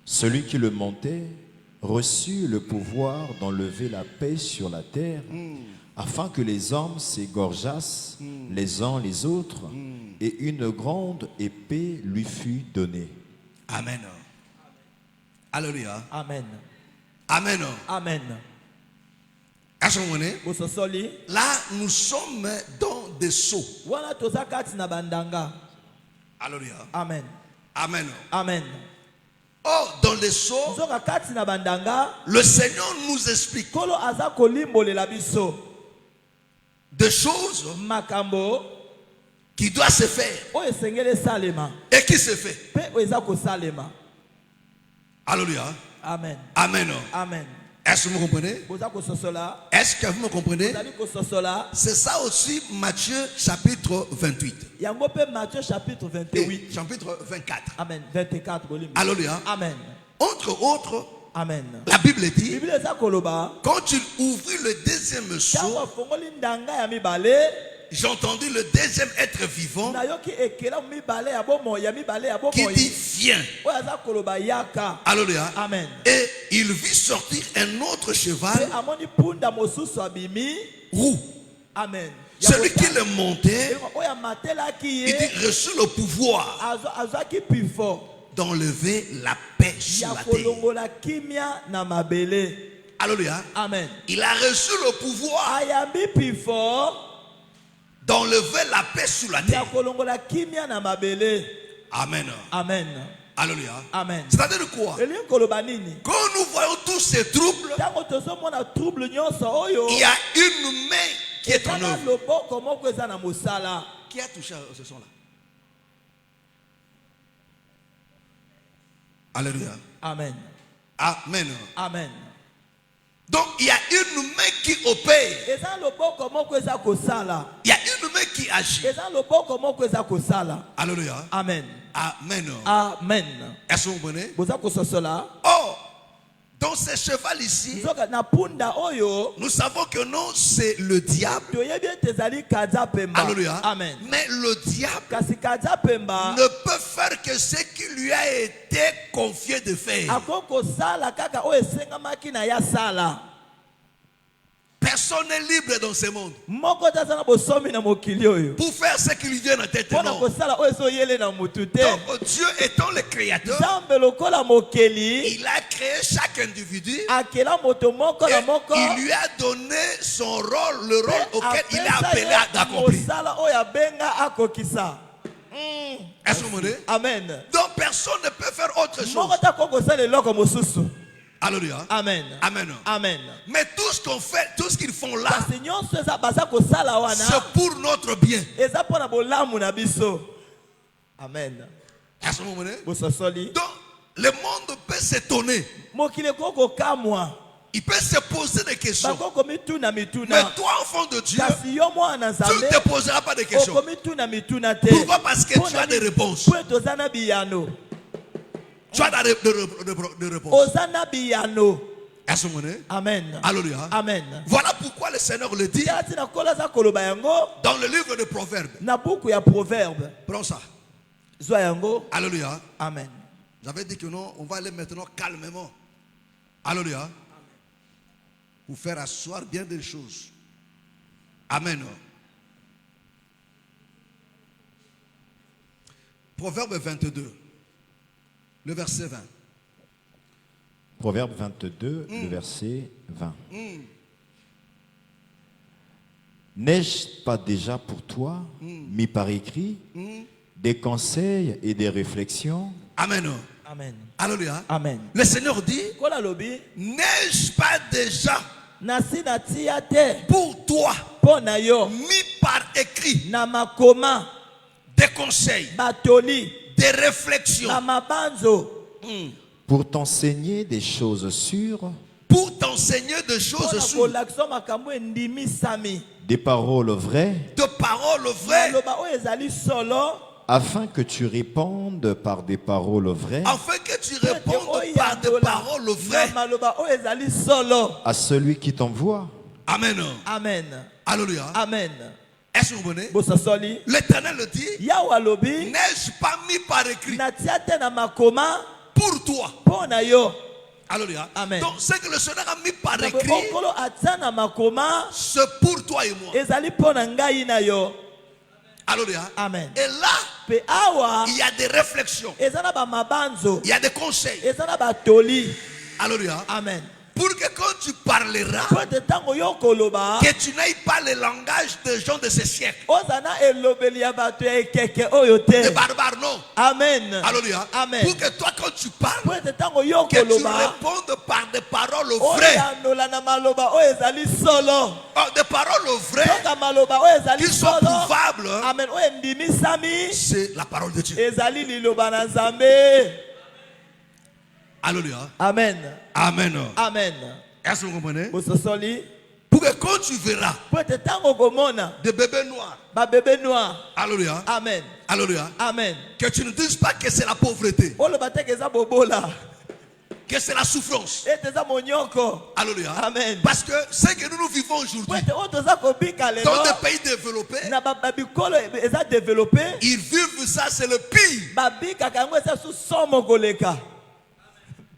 Celui qui le montait reçut le pouvoir d'enlever la paix sur la terre, afin que les hommes s'égorgeassent les uns les autres, et une grande épée lui fut donnée. Amen. Alléluia. Amen. Amen. Amen. À ce moment-là, Bososoli. là, nous sommes dans des sceaux. Wana toza kati na bandanga. Alléluia. Amen. Amen. Amen. Oh, dans les sceaux, Zoka kati na bandanga. le Seigneur nous explique Kolo aza kolimbolela biso. des choses Makambo. qui doivent se faire O esengele salema. et qui se fait. Pe o eza ko salema. Alléluia. Amen. Amen. Amen. Est-ce que vous comprenez? Boza ko sosola. Est-ce que vous me comprenez? Zali ko sosola. C'est ça aussi Matthieu chapitre 28 Yango pe Matthieu chapitre et 28. chapitre 24. Amen. 24 bolimbo. Alléluia. Amen. Entre autres, Amen. la Bible dit, Bible eza koloba. quand il ouvrit le deuxième sceau, Tango fongoli ndanga ya mibale. j'ai entendu le deuxième être vivant Nayoki ekela mibale ya bomo ya mibale ya bomo. qui dit viens. Oyo aza koloba yaka. Alléluia. Amen. Et il vit sortir un autre Pe cheval amoni punda mosusu abimi. roux. Amen. Celui qui le montait, Oyo amatelaki il ye. dit reçut le pouvoir Azwaki pifo. d'enlever la paix sur Ya la terre. kolongola kimia na mabele. Alléluia. Amen. Il a reçu le pouvoir Ayambi pifo. d'enlever la paix sur la Ya terre. kolongola kimia na mabele. Amen. Amen. Alléluia. Amen. C'est-à-dire quoi? Elingi koloba nini? Quand nous voyons tous ces troubles, Tango tozomona trouble nyonso oyo. il y a une main qui est en Ezana œuvre. loboko moko eza na mosala. Qui a touché ce son-là? Alléluia. Amen. Amen. Amen. Donc il y a une main qui opère. Eza loboko moko eza kosala. Il y a une main qui agit. Eza loboko moko eza kosala. Alléluia. Amen. Amen. Amen. Est-ce que vous comprenez? Boza kososola. Oh, dans ce cheval ici, Nzoka na punda oyo. nous savons que non, c'est le diable. Toyebi ete ezali kaza pemba. Alléluia. Amen. Mais le diable Kasi kaza pemba. ne peut faire que ce qui lui a été confié de faire. Ako kosala kaka oyo esengamaki na ya sala. Personne n'est libre dans ce monde Moko taza na bosomi na mokili oyo. pour faire ce qui lui vient en tête. Pona Non. kosala oyo ezoyele na mutu te. Donc Dieu étant le créateur, Nzambe lokola mokeli. il a créé chaque individu Akela moto moko et na moko. il lui a donné son rôle, le rôle auquel il est Apesa appelé ye à accomplir. mosala oyo abenga akokisa. Est-ce que vous comprenez? Amen. Donc personne ne peut faire autre chose. Moko ta kokosala eloko mosusu. Alléluia. Amen. Amen. Amen. Mais tout ce qu'on fait, tout ce qu'ils font là, Kasi nyonso eza baza kosala wana. c'est pour notre bien. Eza mpona bolamu na biso. Amen. Est-ce que vous comprenez? Bososoli. Donc le monde peut s'étonner. Mokili koko kamwa. Il peut se poser des questions. Bakoko mituna Mais mituna. toi, enfant de Dieu, Kasi yo mwana tu nzambe. ne te poseras pas de questions. Oko mituna mituna te. Pourquoi? Parce que tu as des réponses. Po toza na biyano. Tu as des réponses. Oza na biyano. Est-ce que vous comprenez? Amen. Alléluia. Amen. Voilà pourquoi le Seigneur le dit Yati na kola za koloba yango dans le livre de Proverbes. na buku ya proverbe. Prends ça. Zwa yango. Alléluia. Amen. J'avais dit que non, on va aller maintenant calmement. Alléluia. Pour faire asseoir bien des choses. Amen. Proverbe 22, le verset 20. Proverbe 22, le verset 20. N'ai-je pas déjà pour toi mis par écrit des conseils et des réflexions? Amen. Amen. Alléluia. Amen. Le Seigneur dit, Kola lobi n'ai-je pas déjà nasi na tia te pour toi pona yo mis par écrit na makoma des conseils, batoli des réflexions na mabanzo Pour t'enseigner des choses sûres, pour t'enseigner des choses pona sûres, kolakisa makambo endimisami des paroles vraies, de paroles vraies, maloba oyo ezali solo afin que tu répondes par des paroles vraies Afin que tu répondes par des paroles vraies na maloba oyo ezali solo. à celui qui t'envoie. Amen. Amen. Alléluia. Amen. Est-ce que vous comprenez? Bososoli. L'Éternel le dit, Yawa lobi. n'ai-je pas mis par écrit Natia te na makoma. pour toi? Pona yo. Alléluia. Amen. Donc ce que le Seigneur a mis par écrit, Okolo atia na makoma. c'est pour toi et moi. Ezali pona ngai na yo. Alléluia. Amen. Et là, Pe awa. il y a des réflexions, Ezana ba mabanzo. il y a des conseils. Ezana ba toli. Alléluia. Amen. Pour que quand tu parleras, Po te tango yo koloba. que tu n'ailles pas le langage des gens de ce siècle. Ozana elobeli ya bato ya ekeke oyo Les te. barbares, non. Amen. Alléluia. Amen. Pour que toi, quand tu parles, Po te tango yo que tu koloba. répondes par des paroles vraies. Oyanola na maloba oyo ezali solo. Oh, des paroles vraies Soka maloba oyo ezali qui sont solo. prouvables. Amen. Oyo endimisami. C'est la parole de Dieu. Ezali liloba na Nzambe. Alléluia. Amen. Amen. Amen. Est-ce que vous comprenez? Bososoli. Pour que quand tu verras Po te tango komona. des bébés noirs, Ba bébé noir. alléluia, Amen. alléluia, Amen. que tu ne dises pas que c'est la pauvreté, Oloba te eza bobola. que c'est la souffrance. Et eza monyoko. Alléluia. Amen. Parce que ce que nous vivons aujourd'hui Po te otoza kobika lelo. dans des pays développés, Na babikolo eza développé. ils vivent ça, c'est le pire. Babika kango eza su somo koleka.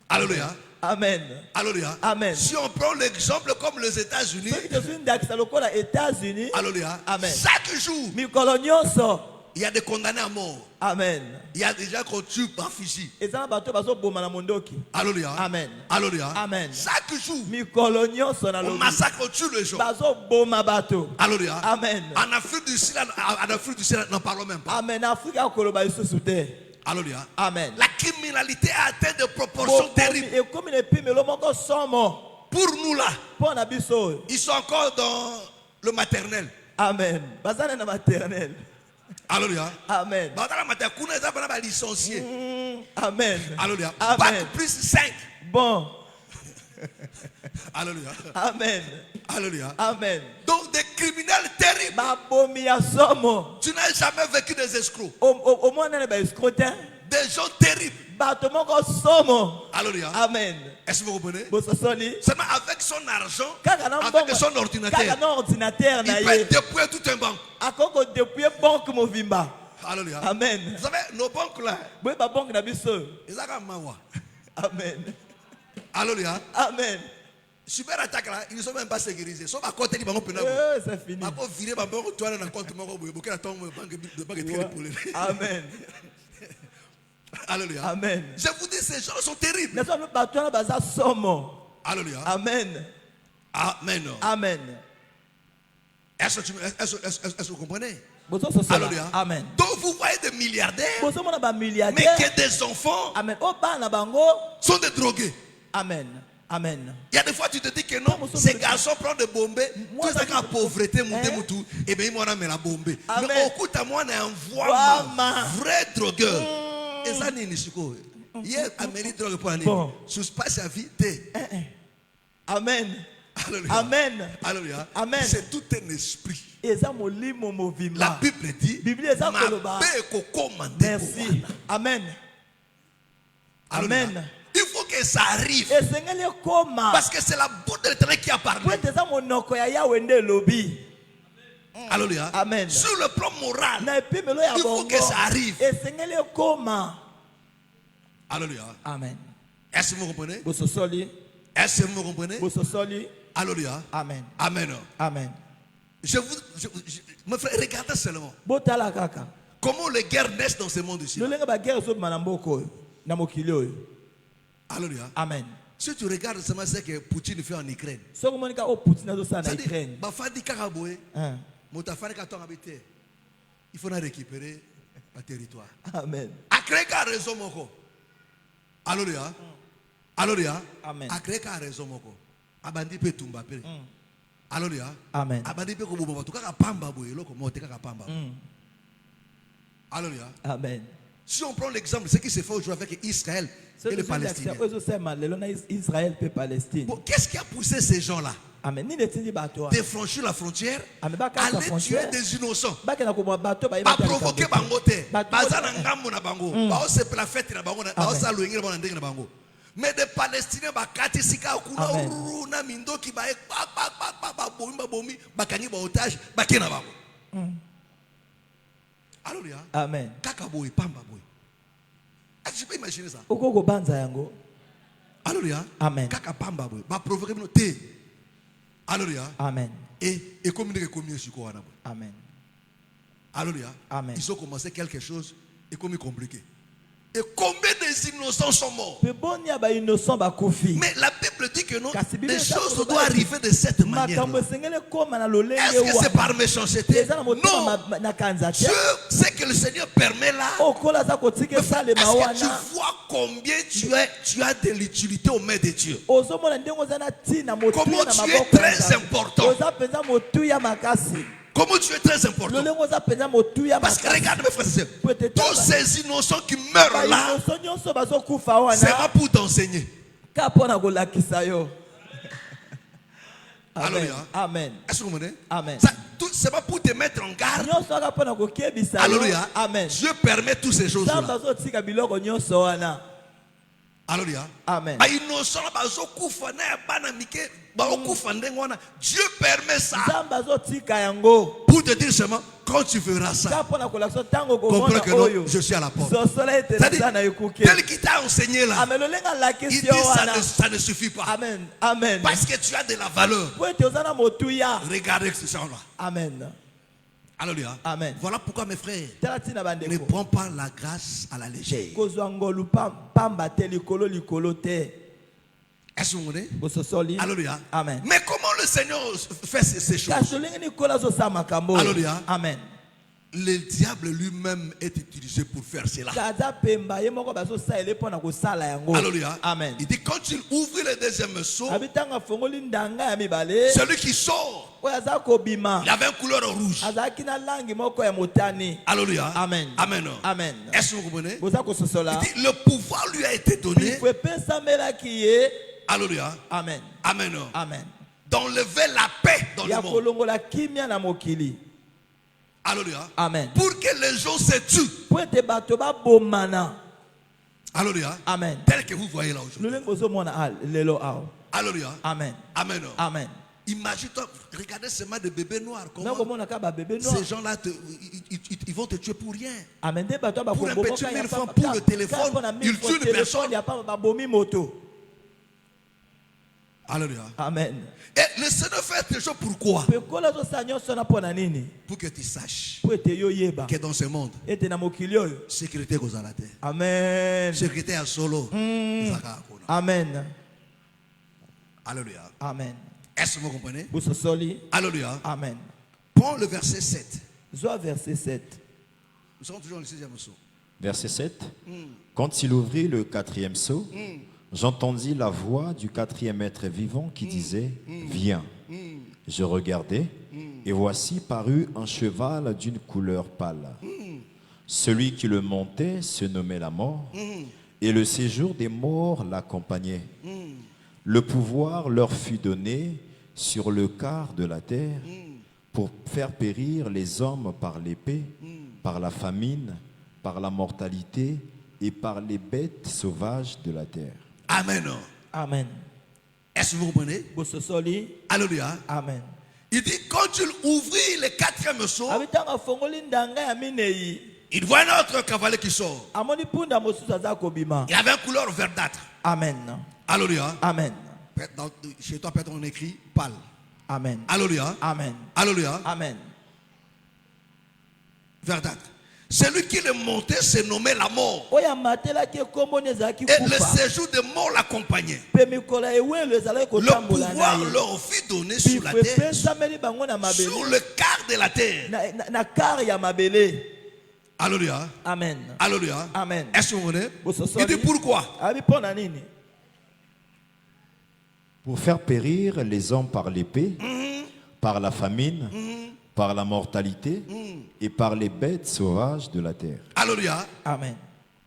Alléluia. Amen. Alléluia. Amen. Si on prend l'exemple comme les États-Unis, Soki tozwi ndakisa lokola États-Unis. alléluia, Amen. chaque jour, Mikolo nyonso. il y a des condamnés à mort. Amen. Il y a des gens qu'on tue par fusil. Eza na bato bazoboma na mondoki. Alléluia. Amen. Alléluia. Amen. Chaque jour, Mikolo nyonso na on lobi. massacre, on tue les gens. Bazoboma bato. Alléluia. Amen. En Afrique du Sud, n'en parlons même pas. Amen. Afrika koloba lisusu te. Alléluia. Amen. La criminalité a atteint des proportions terribles. Ekomi na epimelo moko somo. Pour nous là, Mpo na biso. ils sont encore dans le maternel. Amen. Bazana na maternelle. Alléluia. Amen. Dans la maternelle, ils sont licenciés. Amen. Alléluia. Amen. Bac plus 5. Bon. Alléluia. Amen. Alléluia. Amen. Donc des criminels terribles. Babomi ya somo. Tu n'as jamais vécu des escrocs. Au moins na ba escrotin. Des gens terribles. Bato moko somo. Alléluia. Amen. Est-ce que vous comprenez? Bososoli. Seulement avec son argent, Kaka na avec son Kaka ordinateur, na ordinateur na il peut ye. dépouiller toute une banque. Akoko depuis banque movimba. Alléluia. Amen. Vous savez, nos banques là, Boye ba banque na biso. ils ont comme mawa. Amen. Alléluia. Amen. Super attaque là, ils ne sont même pas sécurisés. Sauf à côté du banque pénal. C'est fini. Ma pauvre viré, ma banque, toi, dans le compte, mon compte, la tombe, banque est très pour les. Amen. Alléluia. Amen. Je vous dis, ces gens sont terribles. N'est-ce pas bato na baza somo. Alléluia. Amen. Amen. Amen. Est-ce que vous comprenez? Alléluia. Amen. Donc vous voyez des milliardaires, Bozo mona ba mais milliardaire. que des enfants Amen. O bana bango. sont des drogués. Amen. Amen. Il y a des fois tu te dis que non, ces garçons prennent des bombes, tout ça quand pauvreté, et bien ils m'ont amené la bombe. Amen. Mais au coup à moi, on a un Wama. vrai drogueur. Et ça, n'est pas hier, Amérique drogue pour aller. Bon. Sous passe à vie, Amen. Alléluia. Amen. Alléluia. Amen. C'est tout un esprit. Eza molimo movimba. La Bible dit, Bible eza koloba. Merci. Amen. Alléluia. Amen. Il faut que ça arrive. Esengeli koma. Parce que c'est la bouche de l'Éternel qui a parlé. Po teza monoko ya Yahweh nde lobi. Alléluia. Amen. Sur le plan moral, Na epimelo ya il faut bongo. que ça arrive. Esengeli koma. Alléluia. Amen. Est-ce que vous comprenez? Bososoli. Est-ce que vous comprenez? Bososoli. Alléluia. Amen. Amen. Amen. Mon frère, regardez seulement Botala kaka. comment les guerres naissent dans ce monde ici. Lolenga ba guerre zo manamboko na mokili oyo. Alléluia. Amen. Si tu regardes seulement ce que Poutine fait en Ukraine, Soko monika o Poutine azo sa na c'est-à-dire, Ukraine. Bafadi Karaboé, Hein. Motafani Katon habité, il faut récupérer le territoire. Amen. A créé qu'à raison moko. Alléluia. Alléluia. Amen. A créé qu'à raison moko. Abandi pe tumba pe. Alléluia. Amen. Abandi pe ko bobo to kaka pamba boye loko mote kaka pamba. Alléluia. Amen. Si on prend l'exemple, ce qui se fait aujourd'hui avec Israël et les Palestiniens. Israël et Palestine. Bon, qu'est-ce qui a poussé ces gens-là Amen. Ni letindi bato. de franchir la frontière, Amen. Baka aller frontière. tuer des innocents, Baka ko bato ba pas provoquer bango te, Bato- baza na ngambo na bango, ba se la fête na bango, ba sa loingir na ndenge na bango. Mais des Palestiniens ba kati sika kuna Amen. na mindoki ba bomi ba kangi ba otage ba kena bango. Alléluia. Amen. Kaka boy pamba boy. Est-ce que tu peux imaginer ça? Okoko banza yango. Alléluia. Amen. Kaka pamba boy. Ba provoquer no te. Alléluia. Amen. Et comme il combien sur quoi? Amen. Alléluia. Amen. Ils ont commencé quelque chose et comme compliqué. Et combien des innocents sont morts? Pe bonya ba innocent ba kufi. Mais la Bible dit que non, Kasi Bible les eza choses koloba doivent ete arriver de cette manière. Makambo sengele koma na lolenge Est-ce que c'est par méchanceté? Eza na motema Non. na kanza te. Dieu sait que le Seigneur permet là. Okola za kotike sale Est-ce que mawana. tu vois combien tu as de l'utilité aux mains de Dieu? Ozomona ndengo za na tina Comment motuya na tu es maboko. très important. Oza penza motuya makasi. Comment tu es très important? Lolengo za penza motuya Parce que makasi. regarde mes frères et sœurs, Peut-être tous ces innocents qui meurent Ba là, innocent nyonso bazokufa c'est wana. pas pour t'enseigner. Ka pona kolakisa yo. Amen. Alléluia. Amen. Est-ce que vous comprenez? Amen. C'est pas pour te mettre en garde. Nyonso aka pona kokebisa yo. Alléluia. Amen. Dieu permet toutes ces choses-là. Nzambe azotika biloko nyonso wana. Alléluia. Amen. Ba innocent bazokufa na ya bana mike bazokufa ndenge wana. Dieu permet ça Nzambe azotika yango. pour te dire seulement quand tu feras ça, Ka pona kolakisa tango comprends komona que non, oyo. je suis à la porte. Sosola ete C'est-à-dire, sana ekuke. tel qui t'a enseigné là, Amen. Lolenga il lakisi dit yo wana. ça ne suffit pas. Amen. Amen. Parce que tu as de la valeur. Po ete ozana motuya. Regardez ces gens-là. Amen. Alléluia. Amen. Voilà pourquoi mes frères, Tala tina ne bandeko. prends pas la grâce à la légère. Kozwa ngolu pamba te likolo te. Est-ce que vous comprenez? Bososoli. Alléluia. Amen. Mais comment le Seigneur fait ces choses? Kasi olenge nikola azosala makambo. Alléluia. Amen. Le diable lui-même est utilisé pour faire cela. Kaza pemba ye moko bazosala pona kosala yango. Alléluia. Amen. Il dit quand il ouvre le deuxième seau, Abitanga fongoli ndanga ya mibale. celui qui sort, Oyo aza kobima. il avait une couleur rouge. Azalaki na langi moko ya motani. Alléluia. Amen. Amen. Amen. Est-ce que vous comprenez? Boza kososola. Il dit le pouvoir lui a été donné. Bifo epesamelaki ye. Alléluia. Amen. Amen. Amen. D'enlever la paix dans Ya le monde. kolongola kimia na mokili. Alléluia. Amen. Pour que les gens se tuent. Po ete bato babomana. Alléluia. Amen. Tel que vous voyez là aujourd'hui. Lolenge ozomona lelo awa. Alléluia. Amen. Amen. Amen. Imagine-toi, regardez seulement des bébés noirs. Comment Nakomona ka ba bébé noir. ces gens-là, ils vont te tuer pour rien. Amen. De bato Pour un bakombomoka petit ya 1000 francs, papa- pour le téléphone, ka pona il 1000 tue une téléphone, personne. ya papa babomi moto. Alléluia. Amen. Et le Seigneur fait ces choses pourquoi? Pe kola azosala nyonso na pona nini? Pour que tu saches Po ete yo yeba. que dans ce monde, Ete na mokili oyo. sécurité goes à la terre. Amen. Sécurité à solo. Amen. Alléluia. Amen. Est-ce que vous comprenez? Busosoli. Alléluia. Amen. Prends le verset 7. Zoa verset 7. Nous sommes toujours dans le 6e saut. Verset 7. Quand il ouvrit le quatrième seau, j'entendis la voix du quatrième être vivant qui disait, viens. Je regardai, et voici parut un cheval d'une couleur pâle. Celui qui le montait se nommait la mort, et le séjour des morts l'accompagnait. Le pouvoir leur fut donné sur le quart de la terre pour faire périr les hommes par l'épée, par la famine, par la mortalité et par les bêtes sauvages de la terre. Amen. Amen. Est-ce que vous comprenez? Busosoli. Alléluia. Amen. Il dit quand il ouvrit le quatrième seau, Abitanga fongoli ndanga ya minei. il voit un autre cavalier qui sort. Amoni punda mosusu aza kobima. Il avait une couleur verdâtre. Amen. Alléluia. Amen. Chez toi, peut-être on écrit pâle. Amen. Alléluia. Amen. Alléluia. Amen. Verdâtre. Celui qui le montait se nommait la mort. Oya matelaki kombo ezalaki Et le kufa. séjour de mort l'accompagnait. Pe mikolo ewelo ezalaki Le kotambola pouvoir na ye. leur fut donné sur la Bifo terre, epesameli bango na mabele. sur le quart de la terre. Na kar ya mabele. Alléluia. Amen. Alléluia. Amen. Est-ce que vous comprenez? Busosoli. Il dit pourquoi? Abi pona nini? Pour faire périr les hommes par l'épée, par la famine, par la mortalité et par les bêtes sauvages de la terre. Alléluia. Amen.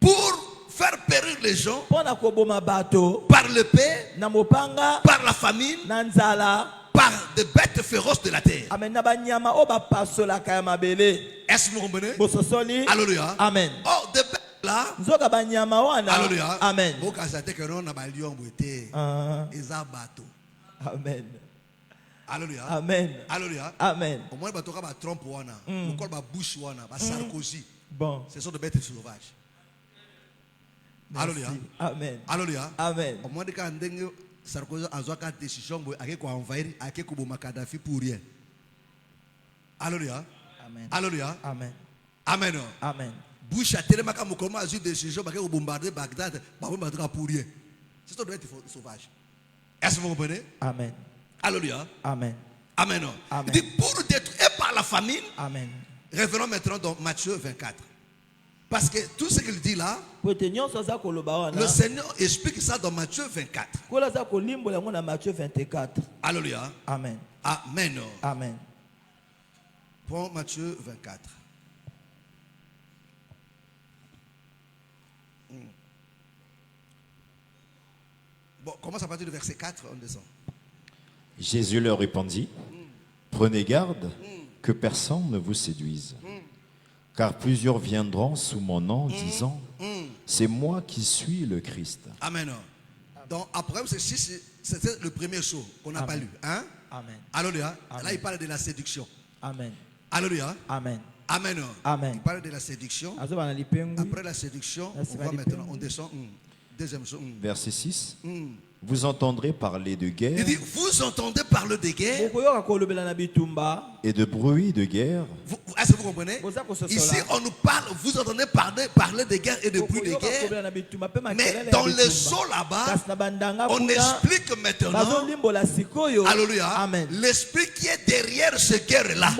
pour faire périr les gens mpona koboma bato par l'épée, na mopanga par la famine, na nzala par des bêtes féroces de la terre. amen na banyama oyo bapasolaka ya mabele. Est-ce que vous comprenez? Bososoli. Alléluia. Amen. Oh, des bêtes là. nzoka banyama wana. Alléluia. Amen. Amen. Alléluia. Amen. Alléluia. Amen. Au moins, tu as Trump, Bush, Sarkozy. Bon. Ce sont des bêtes sauvages. Merci. Alléluia. Amen. Alléluia. Amen. Au moins, quand Sarkozy a une décision, il a envahir, il a Kadhafi pour rien. Alléluia. Amen. Alléluia. Amen. Amen. Amen. Bush a tellement une décision, il a bombardé Bagdad, il a bombarder pour rien. Ce sont des bêtes sauvages. Est-ce que vous comprenez? Amen. Alléluia. Amen. Amen. Amen. Il dit pour détruire par la famine. Amen. Revenons maintenant dans Matthieu 24. Parce que tout ce qu'il dit là, le Seigneur explique ça dans Matthieu 24. Alléluia. Amen. Amen. Amen. Prends Matthieu 24. Bon, commence à partir du verset 4, on descend. Jésus leur répondit, prenez garde que personne ne vous séduise. Car plusieurs viendront sous mon nom disant, c'est moi qui suis le Christ. Amen. Donc après, c'était le premier show qu'on n'a pas lu. Hein? Amen. Alléluia. Amen. Là, il parle de la séduction. Amen. Alléluia. Amen. Amen. Amen. Il parle de la séduction. Après la séduction, on va maintenant, on descend. Deuxième chose. Verset 6. Vous entendrez parler de guerre. Il dit, vous entendez parler de guerre Et de bruit de guerre. Est-ce que vous comprenez? Ici, on nous parle, vous entendez parler de guerre et de bruit de guerre. Mais dans le saut là-bas, on explique maintenant, alléluia, l'esprit qui est derrière ce guerre-là.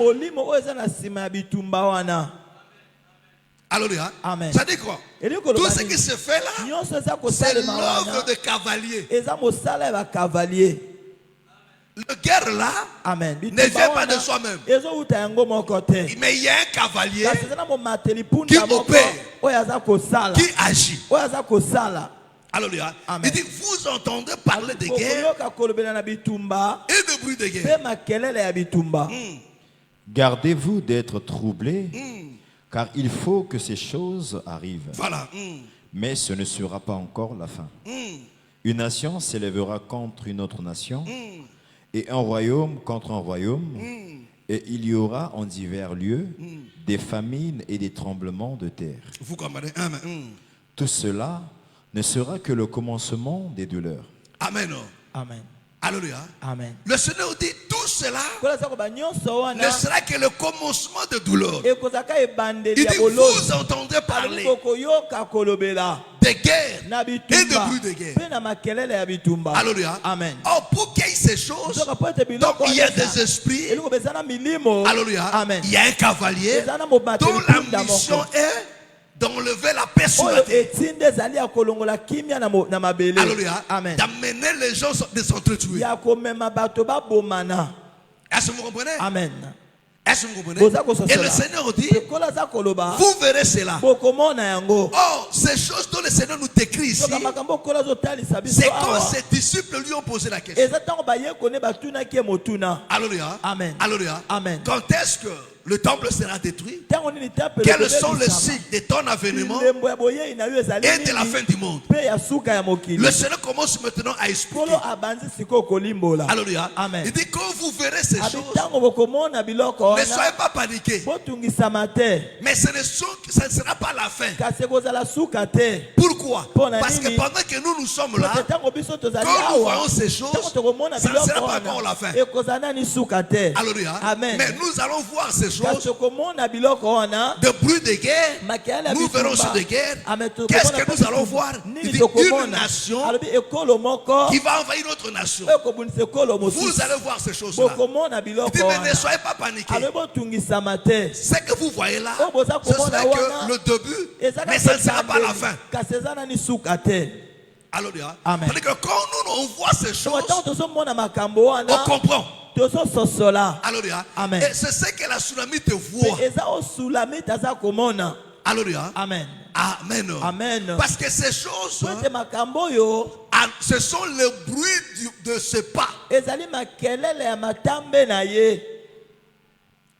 Alléluia. Amen. Ça dit quoi? Tout ce qui se fait là, c'est l'œuvre de cavalier. Le guerre là, Amen. ne vient pas de soi-même. Mais il y a un cavalier qui opère, qui agit. Alléluia. Il dit, vous entendez parler de guerre et de bruit de guerre. Gardez-vous d'être troublés, car il faut que ces choses arrivent. Voilà. Mais ce ne sera pas encore la fin. Une nation s'élèvera contre une autre nation, et un royaume contre un royaume, et il y aura en divers lieux des famines et des tremblements de terre. Vous comprenez? Amen. Tout cela ne sera que le commencement des douleurs. Amen. Amen. Alléluia. Amen. Le Seigneur dit tout cela ne sera que le commencement de douleur. Il dit, vous entendez parler de guerre et de bruit de guerre. Alléluia. Amen. Oh, pour qu'il y ait ces choses, donc il y a des esprits. Alléluia. Amen. Il y a un cavalier dont la mission est d'enlever la paix sur la terre. Alléluia. D'amener les gens de s'entretuer. Est-ce que vous comprenez? Amen. Est-ce que vous comprenez? Et le Seigneur dit, vous verrez cela. Oh, ces choses dont le Seigneur nous décrit ici, c'est quand ses disciples lui ont posé la question. Alléluia. Amen. Alléluia. Amen. Quand est-ce que le temple sera détruit? Quels sont les signes de ton avènement et de la fin du monde? Le Seigneur commence maintenant à expliquer. Alléluia. Amen. Il dit, quand vous verrez ces choses, ne soyez pas paniqués. Mais ce ne sera pas la fin. Pourquoi? Parce que pendant que nous sommes là, quand nous voyons ces choses, ça ne sera pas encore la fin. Alléluia. Amen. Mais nous allons voir ces choses de bruit de guerre. Nous verrons aussi de guerre. Qu'est-ce que nous allons voir? Il dit une nation qui va envahir une autre nation. Vous allez voir ces choses-là. Il dit, mais ne soyez pas paniqués. Ce que vous voyez là, ce serait que le début, mais ça ne sera pas la fin. Alléluia. Amen. C'est-à-dire que quand nous on voit ces choses, on comprend. Alléluia. Amen. Et c'est ce que la tsunami te voit. Alléluia. Amen. Amen. Amen. Parce que ces choses, Po ete makambo oyo ce sont le bruit de ce pas. ezali makelele ya matambe na ye.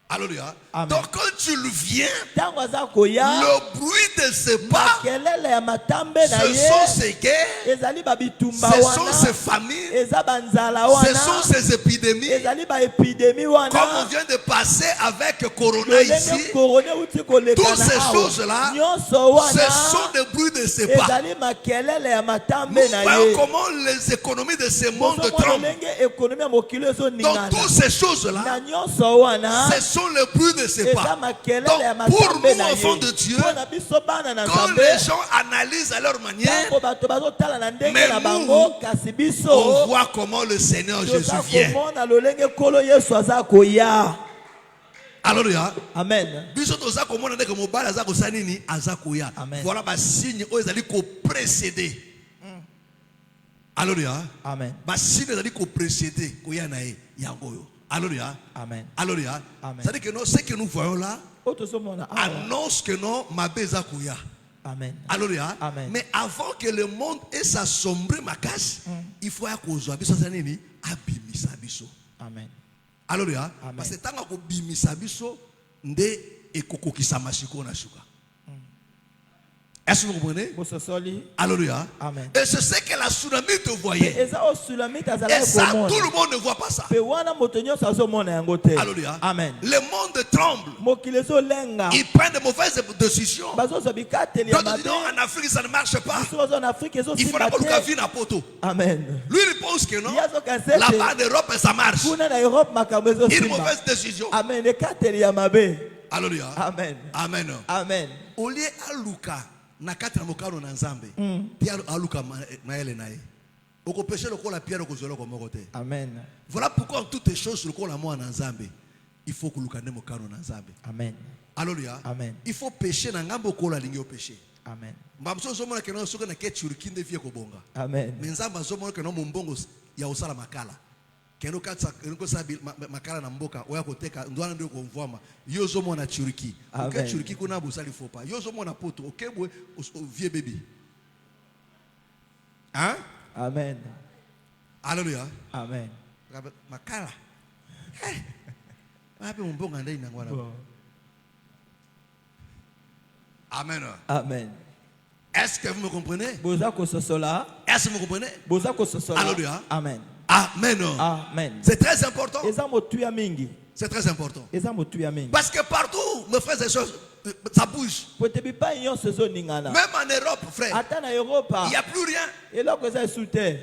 Alléluia. Amen. Donc quand tu le viens, Ntango aza koya le bruit de ce pas, makelele ya matambe na ce ye sont ces guerres, ezali babitumba ce sont ces wana familles, eza banzala ce wana sont ces épidémies. ezali baepidemi wana Comme on vient de passer avec Corona ici, lolenge korone uti koleka toutes ces na awa choses-là, nyonso ce wana sont des bruits de ce pas. ezali makelele ya matambe Nous na voyons ye. comment les économies de ce monde Bozomona tremblent. lolenge ekonomi ya mokili Donc ezoningana toutes ces choses-là, na nyonso wana ce sont les bruits de ce eza pas. makelele ya Donc pour matambe nous, na enfants ye. de Dieu, Mpona biso bana na quand Nzambe, les gens analysent à leur manière, ntango bato bazotala na ndenge Mais na nous, bango kasi on biso voit comment le Seigneur Jésus toza vient. komona lolenge nkolo yesu aza koya. Alléluia. Amen. Biso toza komona ndenge mobali aza kosala nini aza koya. Amen. Voilà ba signe oyo ezali ko précéder. Alléluia. Amen. Ba signe ezali ko précéder koya na ye yango yo. Alléluia. Amen. Alléluia. Amen. C'est-à-dire que non, ce que nous voyons là Oyo tozomona awa. annonce que non mabe eza koya. Amen. Alléluia. Amen. Mais avant que le monde ait s'assombrer ma casse, il faut kozwa biso za nini abimisa biso. Amen. Alléluia. Amen. Parce que tant que bimisa biso nde ekokokisa mashiko na shuka. Est-ce que vous comprenez? Bososoli. Alléluia. Amen. Et c'est ce que la tsunami te voyait. Eza o tsunami tazala Et ça, komona. tout le monde ne voit pas ça. Pe wana moto nyonso azomona yango te. Alléluia. Amen. Le monde tremble. Mokili ezolenga. Ils prennent de mauvaises décisions. Bazozwa bikateli ya D'autres disent non, mabe. en Afrique ça ne marche pas. Biso bazo na Afrique Il faut ezosimba d'abord le te. vie na poto. Amen. Lui il pense que non. Ye azokasete. Là-bas en Europe ça marche. Kuna na Europe makambo Une ezosimba. mauvaise décision. Amen. Ekateli ya mabe. Alléluia. Amen. Amen. Amen. Au lieu aluka na kati na mokano na Nzambe. Ti aluka na ele na ye. Oko péché le ko la pierre ko zolo ko moko te. Amen. Voilà pourquoi en toutes les choses le ko la mo na Nzambe. Il faut que luka ne mokano na Nzambe. Amen. Alléluia. Amen. Il faut pécher na ngambo ko la lingi au péché. Amen. Mbamso zo mona ke no soka na ke Turquie nde vie ko bonga. Amen. Mais Nzambe zo mona ke no mbongo ya osala makala. Keno katsa ko sabi makala na mboka oya koteka ndwana ndio ko mvwama yo zo mona Turquie. Ke Turquie kuna busali fopa. Yo zo mona poto okebwe vie baby. Hein? Amen. Alléluia. Amen. Makala. Wapi mbonga ndai na ngwana. Amen. Amen. Est-ce que vous me comprenez? Boza kososola. Est-ce que vous me comprenez? Boza kososola. Alléluia. Amen. Amen. Amen. C'est très important. Eza motuya mingi. C'est très important. Eza motuya mingi. Parce que partout, mes frères et sœurs, ça bouge. Pote bipa nyonso ezoningana. Même en Europe, frère, Ata na Europa. il n'y a plus rien. Eloko eza esulte.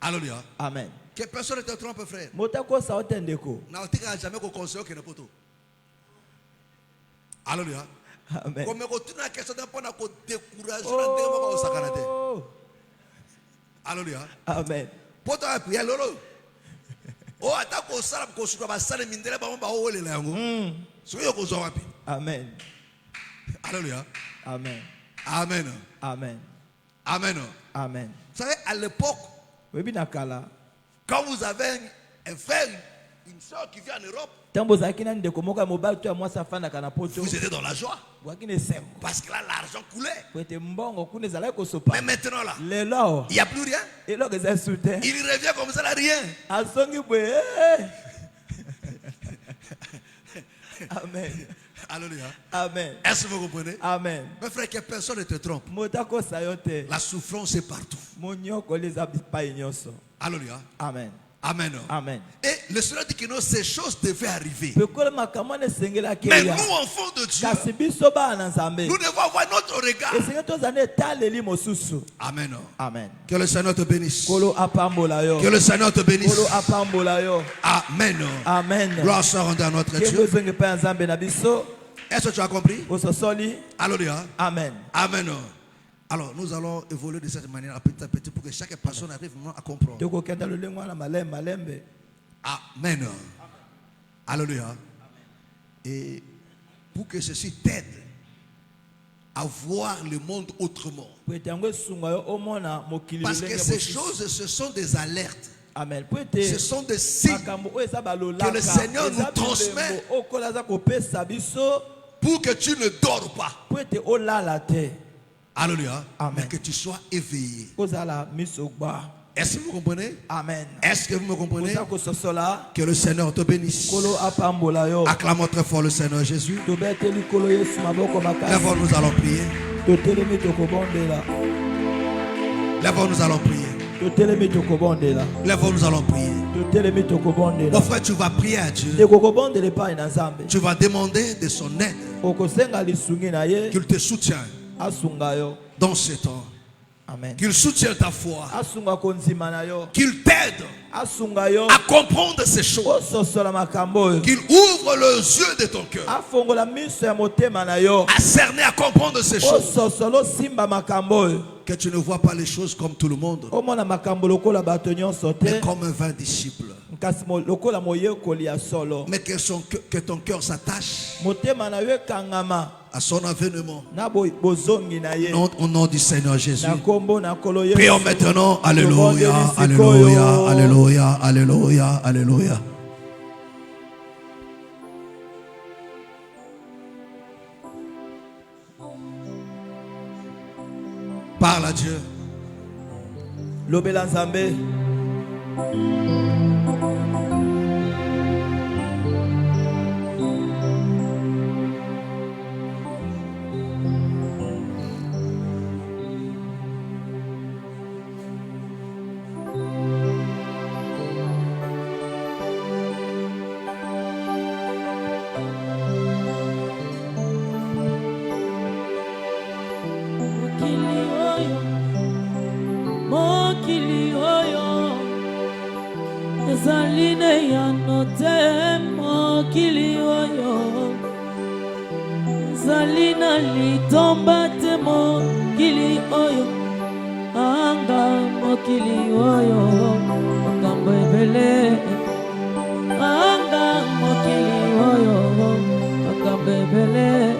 Alléluia. Amen. Que personne ne te trompe, frère. Motako sa otendeko. Na tika jamais qu'on conseille que ne poto. Alléluia. Amen. Comme on tuna question d'un point à décourager na ndemo ko sakanate. Oh. Alléluia. Amen. Poto a prier lolo. Oh atako sala ko suka ba sala mindele ba mba o lela yango. So yo ko zo wapi. Amen. Alléluia. Amen. Amen. Amen. Amen. Amen. Vous savez, à l'époque, Webi nakala. quand vous avez un frère, une soeur qui vit en Europe, Tambo zaki na ndeko moka mobali to ya mwasa fanda kana poto. vous étiez dans la joie. Bwaki ne sembo. Parce que là, l'argent coulait. Pote mbongo kuna ezala kosopa. Mais maintenant, là, Lelo. il n'y a plus rien. Eloko eza esulte. Il revient comme ça, là, rien. Asongi bwe. Amen. Alléluia. Amen. Est-ce que vous comprenez? Amen. Mes frères, que personne ne te trompe. Motako sayote. La souffrance est partout. Monyoko les abipai nyonso. Alléluia. Amen. Amen. Amen. Et le Seigneur dit que non, ces choses devaient arriver. Pekole makamane sengela Mais keya. nous, enfants de Dieu, Kasi biso bana nzambe. nous devons avoir notre regard. Esenge tozane taleli mosusu. Amen. Amen. Que le Seigneur te bénisse. Kolo apambola yo. Que le Seigneur te bénisse. Kolo apambola yo. Amen. Amen. Gloire soit rendue à notre Dieu. Kebo zenge pa nzambe na biso. Est-ce que tu as compris? Ososoli. Alléluia. Amen. Amen. Alors, nous allons évoluer de cette manière, petit à petit, pour que chaque personne arrive vraiment à comprendre. Toko kenda le lengwa na malembe. Amen. Alléluia. Et pour que ceci t'aide à voir le monde autrement. Parce que ces choses, ce sont des alertes. Amen. Ce sont des signes que le Seigneur nous transmet pour que tu ne dors pas. Alléluia. Amen. Mais que tu sois éveillé. Kozala misogba. Est-ce que vous comprenez? Amen. Est-ce que vous me comprenez? Koza kososola. Que le Seigneur te bénisse. Kolo apambola yo. Acclamons très fort le Seigneur Jésus. Tobeteli kolo Yesu maboko makasi. Lèvons, nous allons prier. Totelemi tokobondela. Lèvons, nous allons prier. Totelemi tokobondela. Lèvons, nous allons prier. Totelemi tokobondela. Mon frère, tu vas prier à Dieu. Tekokobondela epai na Nzambe. Tu vas demander de son aide. Okosenga lisungi na ye. Qu'il te soutienne Asunga yo. dans ce temps. Amen. Qu'il soutienne ta foi. Asunga konzima na yo. Qu'il t'aide Asunga yo. à comprendre ces choses. Ososola makambo yo. Qu'il ouvre les yeux de ton cœur. Afongola miso ya motema na yo. À cerner, à comprendre ces choses. Ososolo simba makambo yo. Que tu ne vois pas les choses comme tout le monde, Omona makambo lokola bato nyonso te. mais comme un vain disciple. Kasi lokola moyekoli ya solo. Mais que ton cœur s'attache Motema na yo ekangama. à son avènement. Na bozongi na ye. Au nom du Seigneur Jésus. Na kombo na kolo Yesu. Prions maintenant. Alléluia, alléluia, alléluia, alléluia, alléluia. Parle à Dieu. Lobela Nzambe. Mokili oyo ezaline ya note, mokili oyo ezalina litomba te, mokili oyo anga, mokili oyo makambo ebele anga, mokili oyo makambo ebele.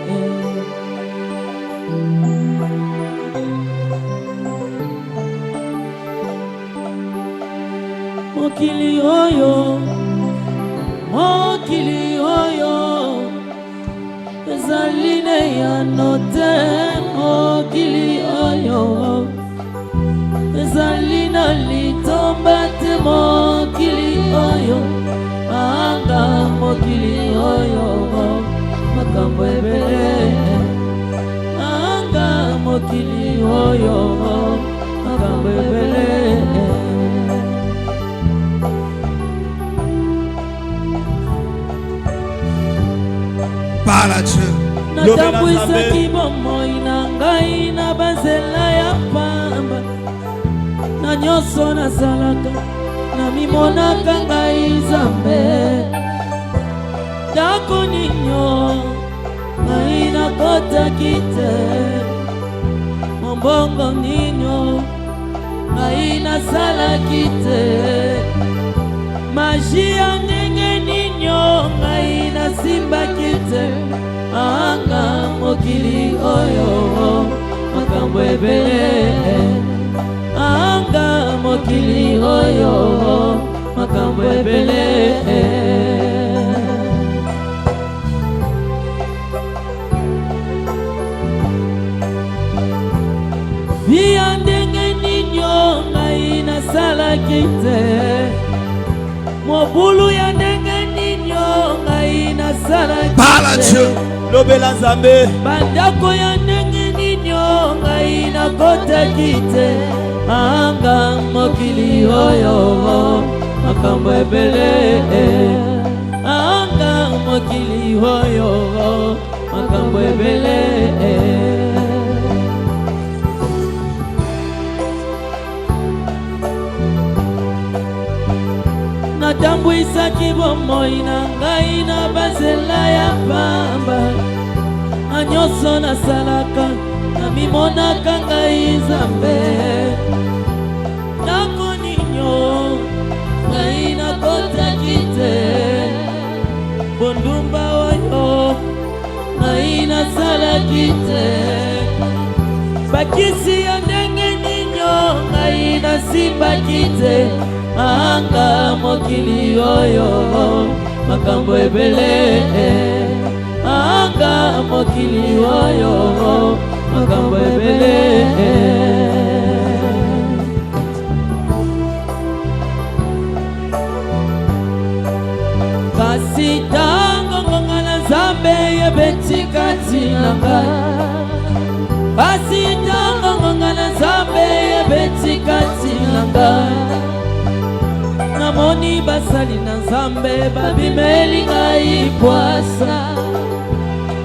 Mokili oyo, mokili oyo ezaline ya note, mokili oyo ezalina litomba te, mokili oyo anga, mokili oyo makambo ebele anga, mokili oyo makambo ebele. Parle à Dieu. Natambwisaki bomoi na ngai na banzela ya pamba, na nyonso nasalaka namimonaka ngai Nzambe. Ndako ninyo ngai nakotaki te, mombongo ninyo ngai nasalaki te, maji ya ndenge ninyo ngai nasimbaki te, anga, mokili oyo makambo ebele anga, mokili oyo makambo ebele. Via ndenge ninyo ngai nasalaki te, mobulu ya ndenge ninyo ngai nasalaki te. Parle à Dieu. Lobela Nzambe. Bandako ya ndenge ninyo ngai nakotaki te, anga, mokili oyo makambo ebele anga, mokili oyo makambo ebele. Natambwisaki bomoi na ngai na banzela ya pamba, na nyonso nasalaka namimonaka ngai Nzambe. Ndako ninyo ngai nakotaki te, bondumba oyo ngai nasalaki te, bakisi ya ndenge ninyo ngai nasimbaki te, anga, mokili oyo makambo ebele anga, mokili oyo makambo ebele. Kasi tango ngonga na Nzambe yebeti kati na ngai. Kasi tango ngonga na Nzambe yebeti kati na ngai. Namoni basali na Nzambe babimeli ngai pwasa.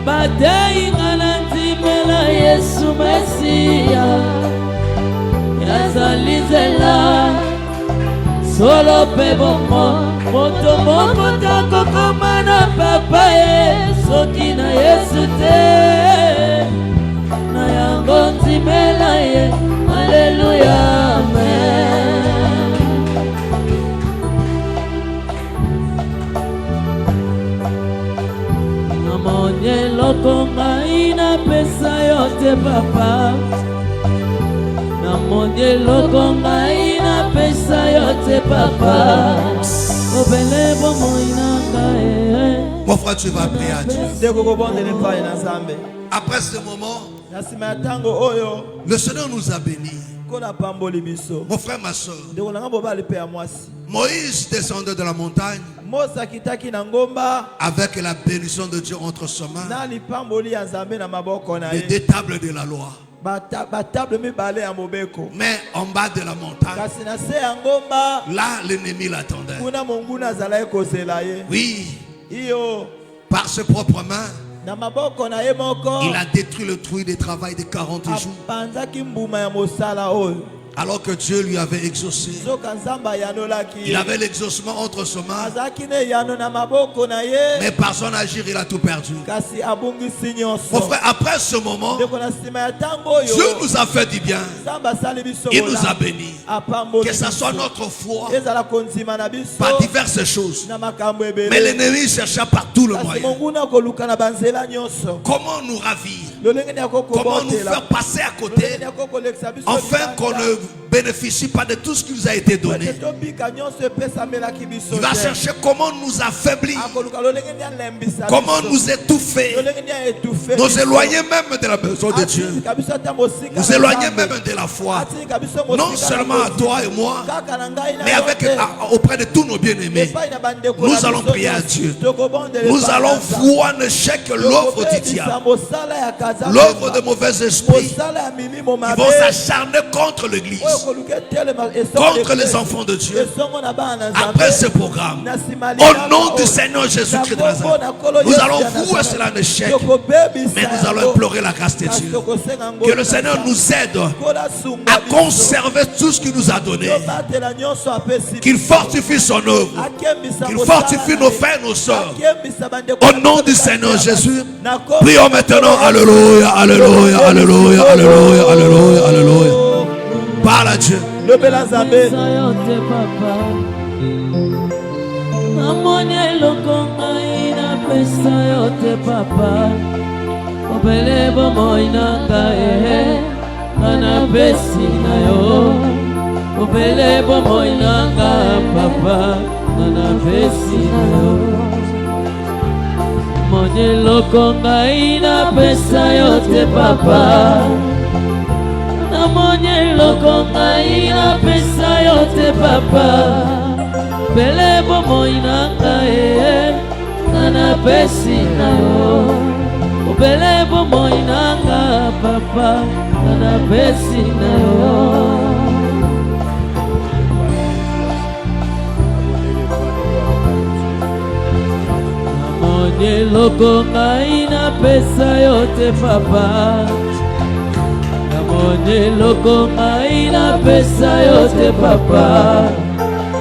Batei nga na ndimela Yesu Mesia. Yazali nzela solo pe bongo. Moto moko takokoma na papa ye soki na Yesu te. Na yango ndimela ye. Alleluia, amen. Namoni eloko ngai napesa yo te papa. Namoni eloko ngai napesa yo te papa. Mon frère, tu vas prier à Dieu. Après ce moment, le Seigneur nous a bénis. Mon frère, ma soeur, Moïse descendait de la montagne avec la bénédiction de Dieu entre ses mains, les deux tables de la loi. Mais en bas de la montagne, là l'ennemi l'attendait. Oui, par ses propres mains, il a détruit le fruit du travail de 40 jours. Alors que Dieu lui avait exaucé, il avait l'exaucement entre ses mains, mais par son agir il a tout perdu. Mon frère, après ce moment, Dieu nous a fait du bien, il nous a bénis. Que ce soit notre foi par diverses choses, mais l'ennemi chercha par tout le moyen. Comment nous ravir, comment nous faire passer à côté, afin qu'on ne bénéficie pas de tout ce qui nous a été donné. Il va chercher comment nous affaiblir, comment nous étouffer, nous éloigner même de la maison de Dieu, nous éloigner même de la foi, non seulement à toi et moi, mais auprès de tous nos bien-aimés. Nous allons prier à Dieu. Nous allons voir ne chèque l'œuvre du diable, l'œuvre de mauvais esprits qui vont s'acharner contre l'Église, contre les enfants de Dieu. Après ce programme, au nom du Seigneur Jésus-Christ de Nazareth, nous allons vouer cela en échec, mais nous allons implorer la grâce de Dieu. Que le Seigneur nous aide à conserver tout ce qu'il nous a donné, qu'il fortifie son œuvre, qu'il fortifie nos frères et nos sœurs. Au nom du Seigneur Jésus, prions maintenant. Alléluia, alléluia, alléluia, alléluia, alléluia, alléluia. Parle à Dieu. Le Belazabé. Namoni lokonga ina pesa yote papa. Obele bomo inanga ana pesi na yo. Obele bomo inanga papa ana pesi na yo. Namoni lokonga ina pesa yote papa. Namoni lokonga ina pesa yote papa. Bele bomo inanga nana pesi na yo. Bele bomo inanga papa nana pesi na yo. Namoni lokonga ina pesa yote papa. Namoni lokonga ina pesa yote papa.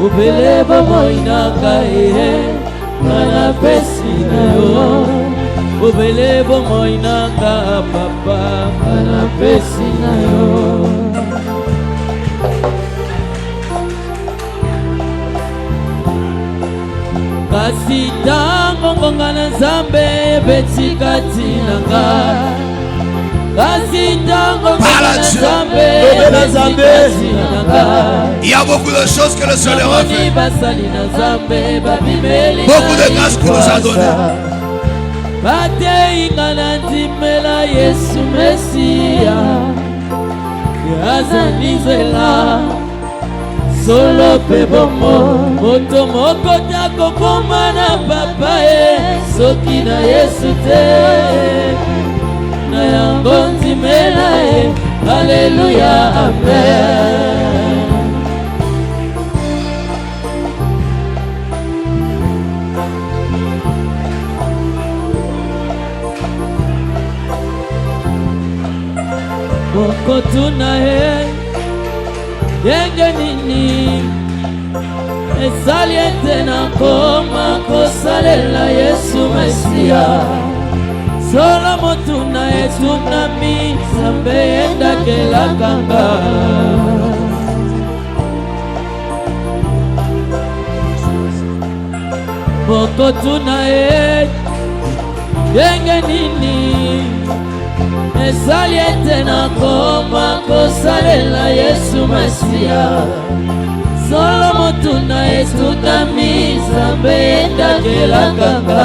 Ubele bomo inanga nana pesi na yo. Ubele bomo inanga papa nana pesi na yo. Kasi tango ngonga na Nzambe beti kati nanga. Il y a beaucoup de choses que le Seigneur a fait. Beaucoup de grâce qu'il nous a donné. bateinga na ndimela Yesu Mesia azali nzela solo pe bongo moto moko takokoma na papa ye soki na Yesu te na yango ndimela ye Alléluia amen. Okotuna he yenge nini esali ete nakoma kosalela Yesu Mesia solo motuna etunami Nzambe endakelakanga okotuna he yenge nini esali ete nakoma kosalela Yesu Mesia solo motuna etunami Nzambe endakelakanga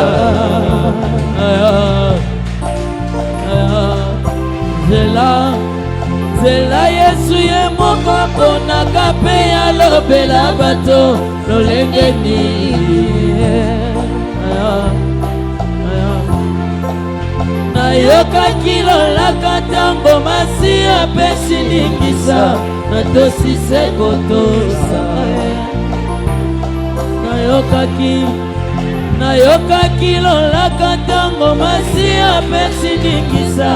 nzela Yesu ye moko aponaka mpe alobela bato lolenge nini nayokaki lolaka ntango masi apesi lingisa natosise kotosa nayokaki lolaka ntango masi apesi lingisa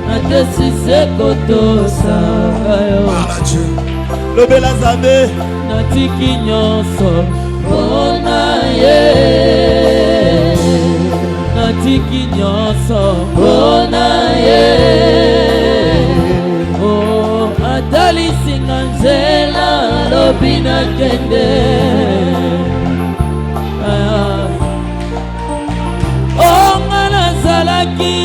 natosise kotosa lobela Nzambe natiki nyonso mpona ye natiki nyonso mpona ye atalisinga nzela alobi nakende onga nazalaki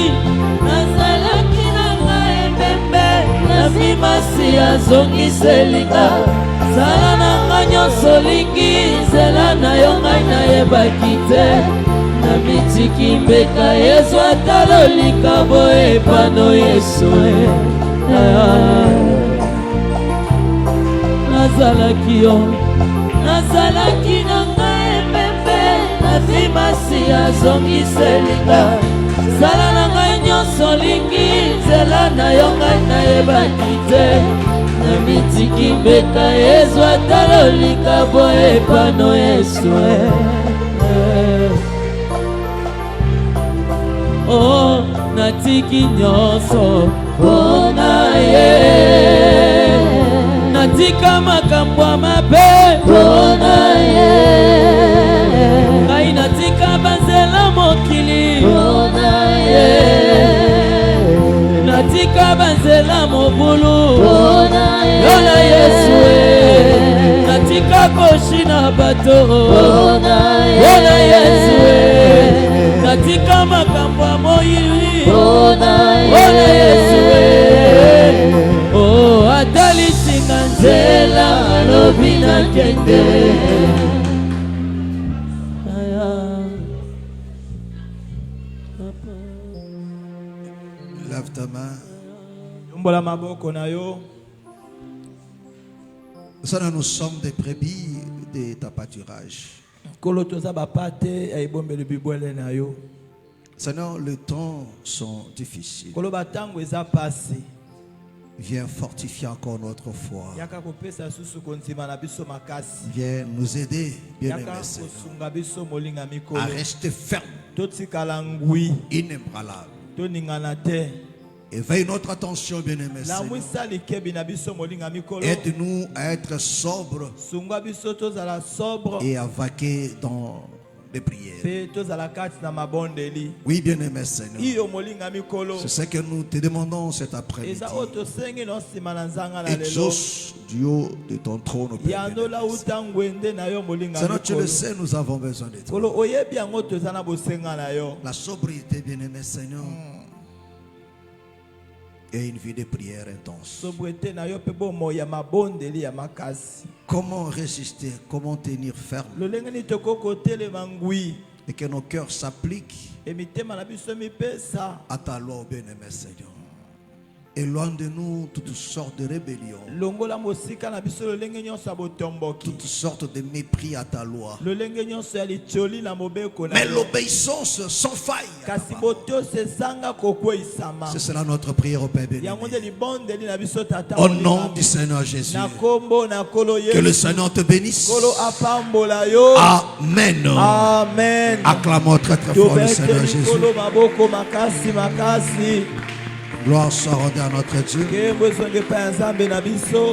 na ngai ebembe nafi masi azongiselinga zala na ngai nyonso lingi nzela na yo ngai nayebaki te na mitiki mbeka Yesu atalolika boye pano Yesu nazalaki na ngai ebembe nafi masi azongiselinga zala na ngai nyonso lingi nzela na yo ngai nayebaki te na mitiki mbeka Yesu atalolika boye pano Yesu natiki nyonso mpona ye natika makambo ya mabe mpona ye ngai natika banzela mokili mpona ye natika banzela mobulu mpona ye yo na Yesu natika koshina bato mpona Yesu natika makambo ya moyili mpona Yesu atalisinga nzela alobi nakende Lève ta main. yombola maboko na yo. Seigneur, nous sommes des brebis de ta pâturage. Kolo toza bapate ya ibombeli bibwele na yo. Seigneur, les temps sont difficiles. Kolo batango eza pasi. Viens fortifier encore notre foi. Yaka kopesa susu konzima na biso makasi. Viens nous aider, bien-aimés Yaka Seigneur, kosunga biso molinga mikolo. à rester ferme, Totikala ngwi. inébranlable. Toningana te. Éveille notre attention, bien-aimés La Seigneur. mwisa likebi na biso molinga mikolo. Aide-nous à être sobres Sunga biso tozala sobre. et à vaquer dans les prières. Pe tozala kati na mabondeli. Oui, bien-aimés Seigneur. Iyo molinga mikolo. C'est ce que nous te demandons cet après-midi. Eza oto sengi no sima na nzanga na lelo. Exauce du haut de ton trône, Père Yando la bien-aimé. utangwende na yo molinga Seigneur, tu le mikolo. sais, nous avons besoin de toi. Kolo oyebi yango toza na bosenga na yo. La sobriété, bien-aimé Seigneur, et une vie de prière intense. Sobriété na yo pe bomo ya mabondeli ya makasi. Comment résister, comment tenir ferme Lolenge ni toko kotelema ngwi. et que nos cœurs s'appliquent emitema na biso mipesa à ta loi, ô bien-aimé Seigneur. Éloigne de nous toutes sortes de rébellions, longola mosika na biso lolenge nyonso ya botomboki, toutes sortes de mépris à ta loi. lolenge nyonso ya litioli na mobeko na Mais yo. l'obéissance sans faille, kasi botosi ezanga kokweyisama. c'est cela notre prière au Père béni. yango nde libondeli na biso tata Au molingami. nom du Seigneur Jésus, na kombo na kolo que le yesu Seigneur te bénisse. kolo apambola yo. Amen. Amen. Acclamons très très fort le Seigneur tobete Jésus. likolo maboko makasi makasi Gloire soit rendue à notre Dieu. ke mbwezonge pa ya nzambe na biso.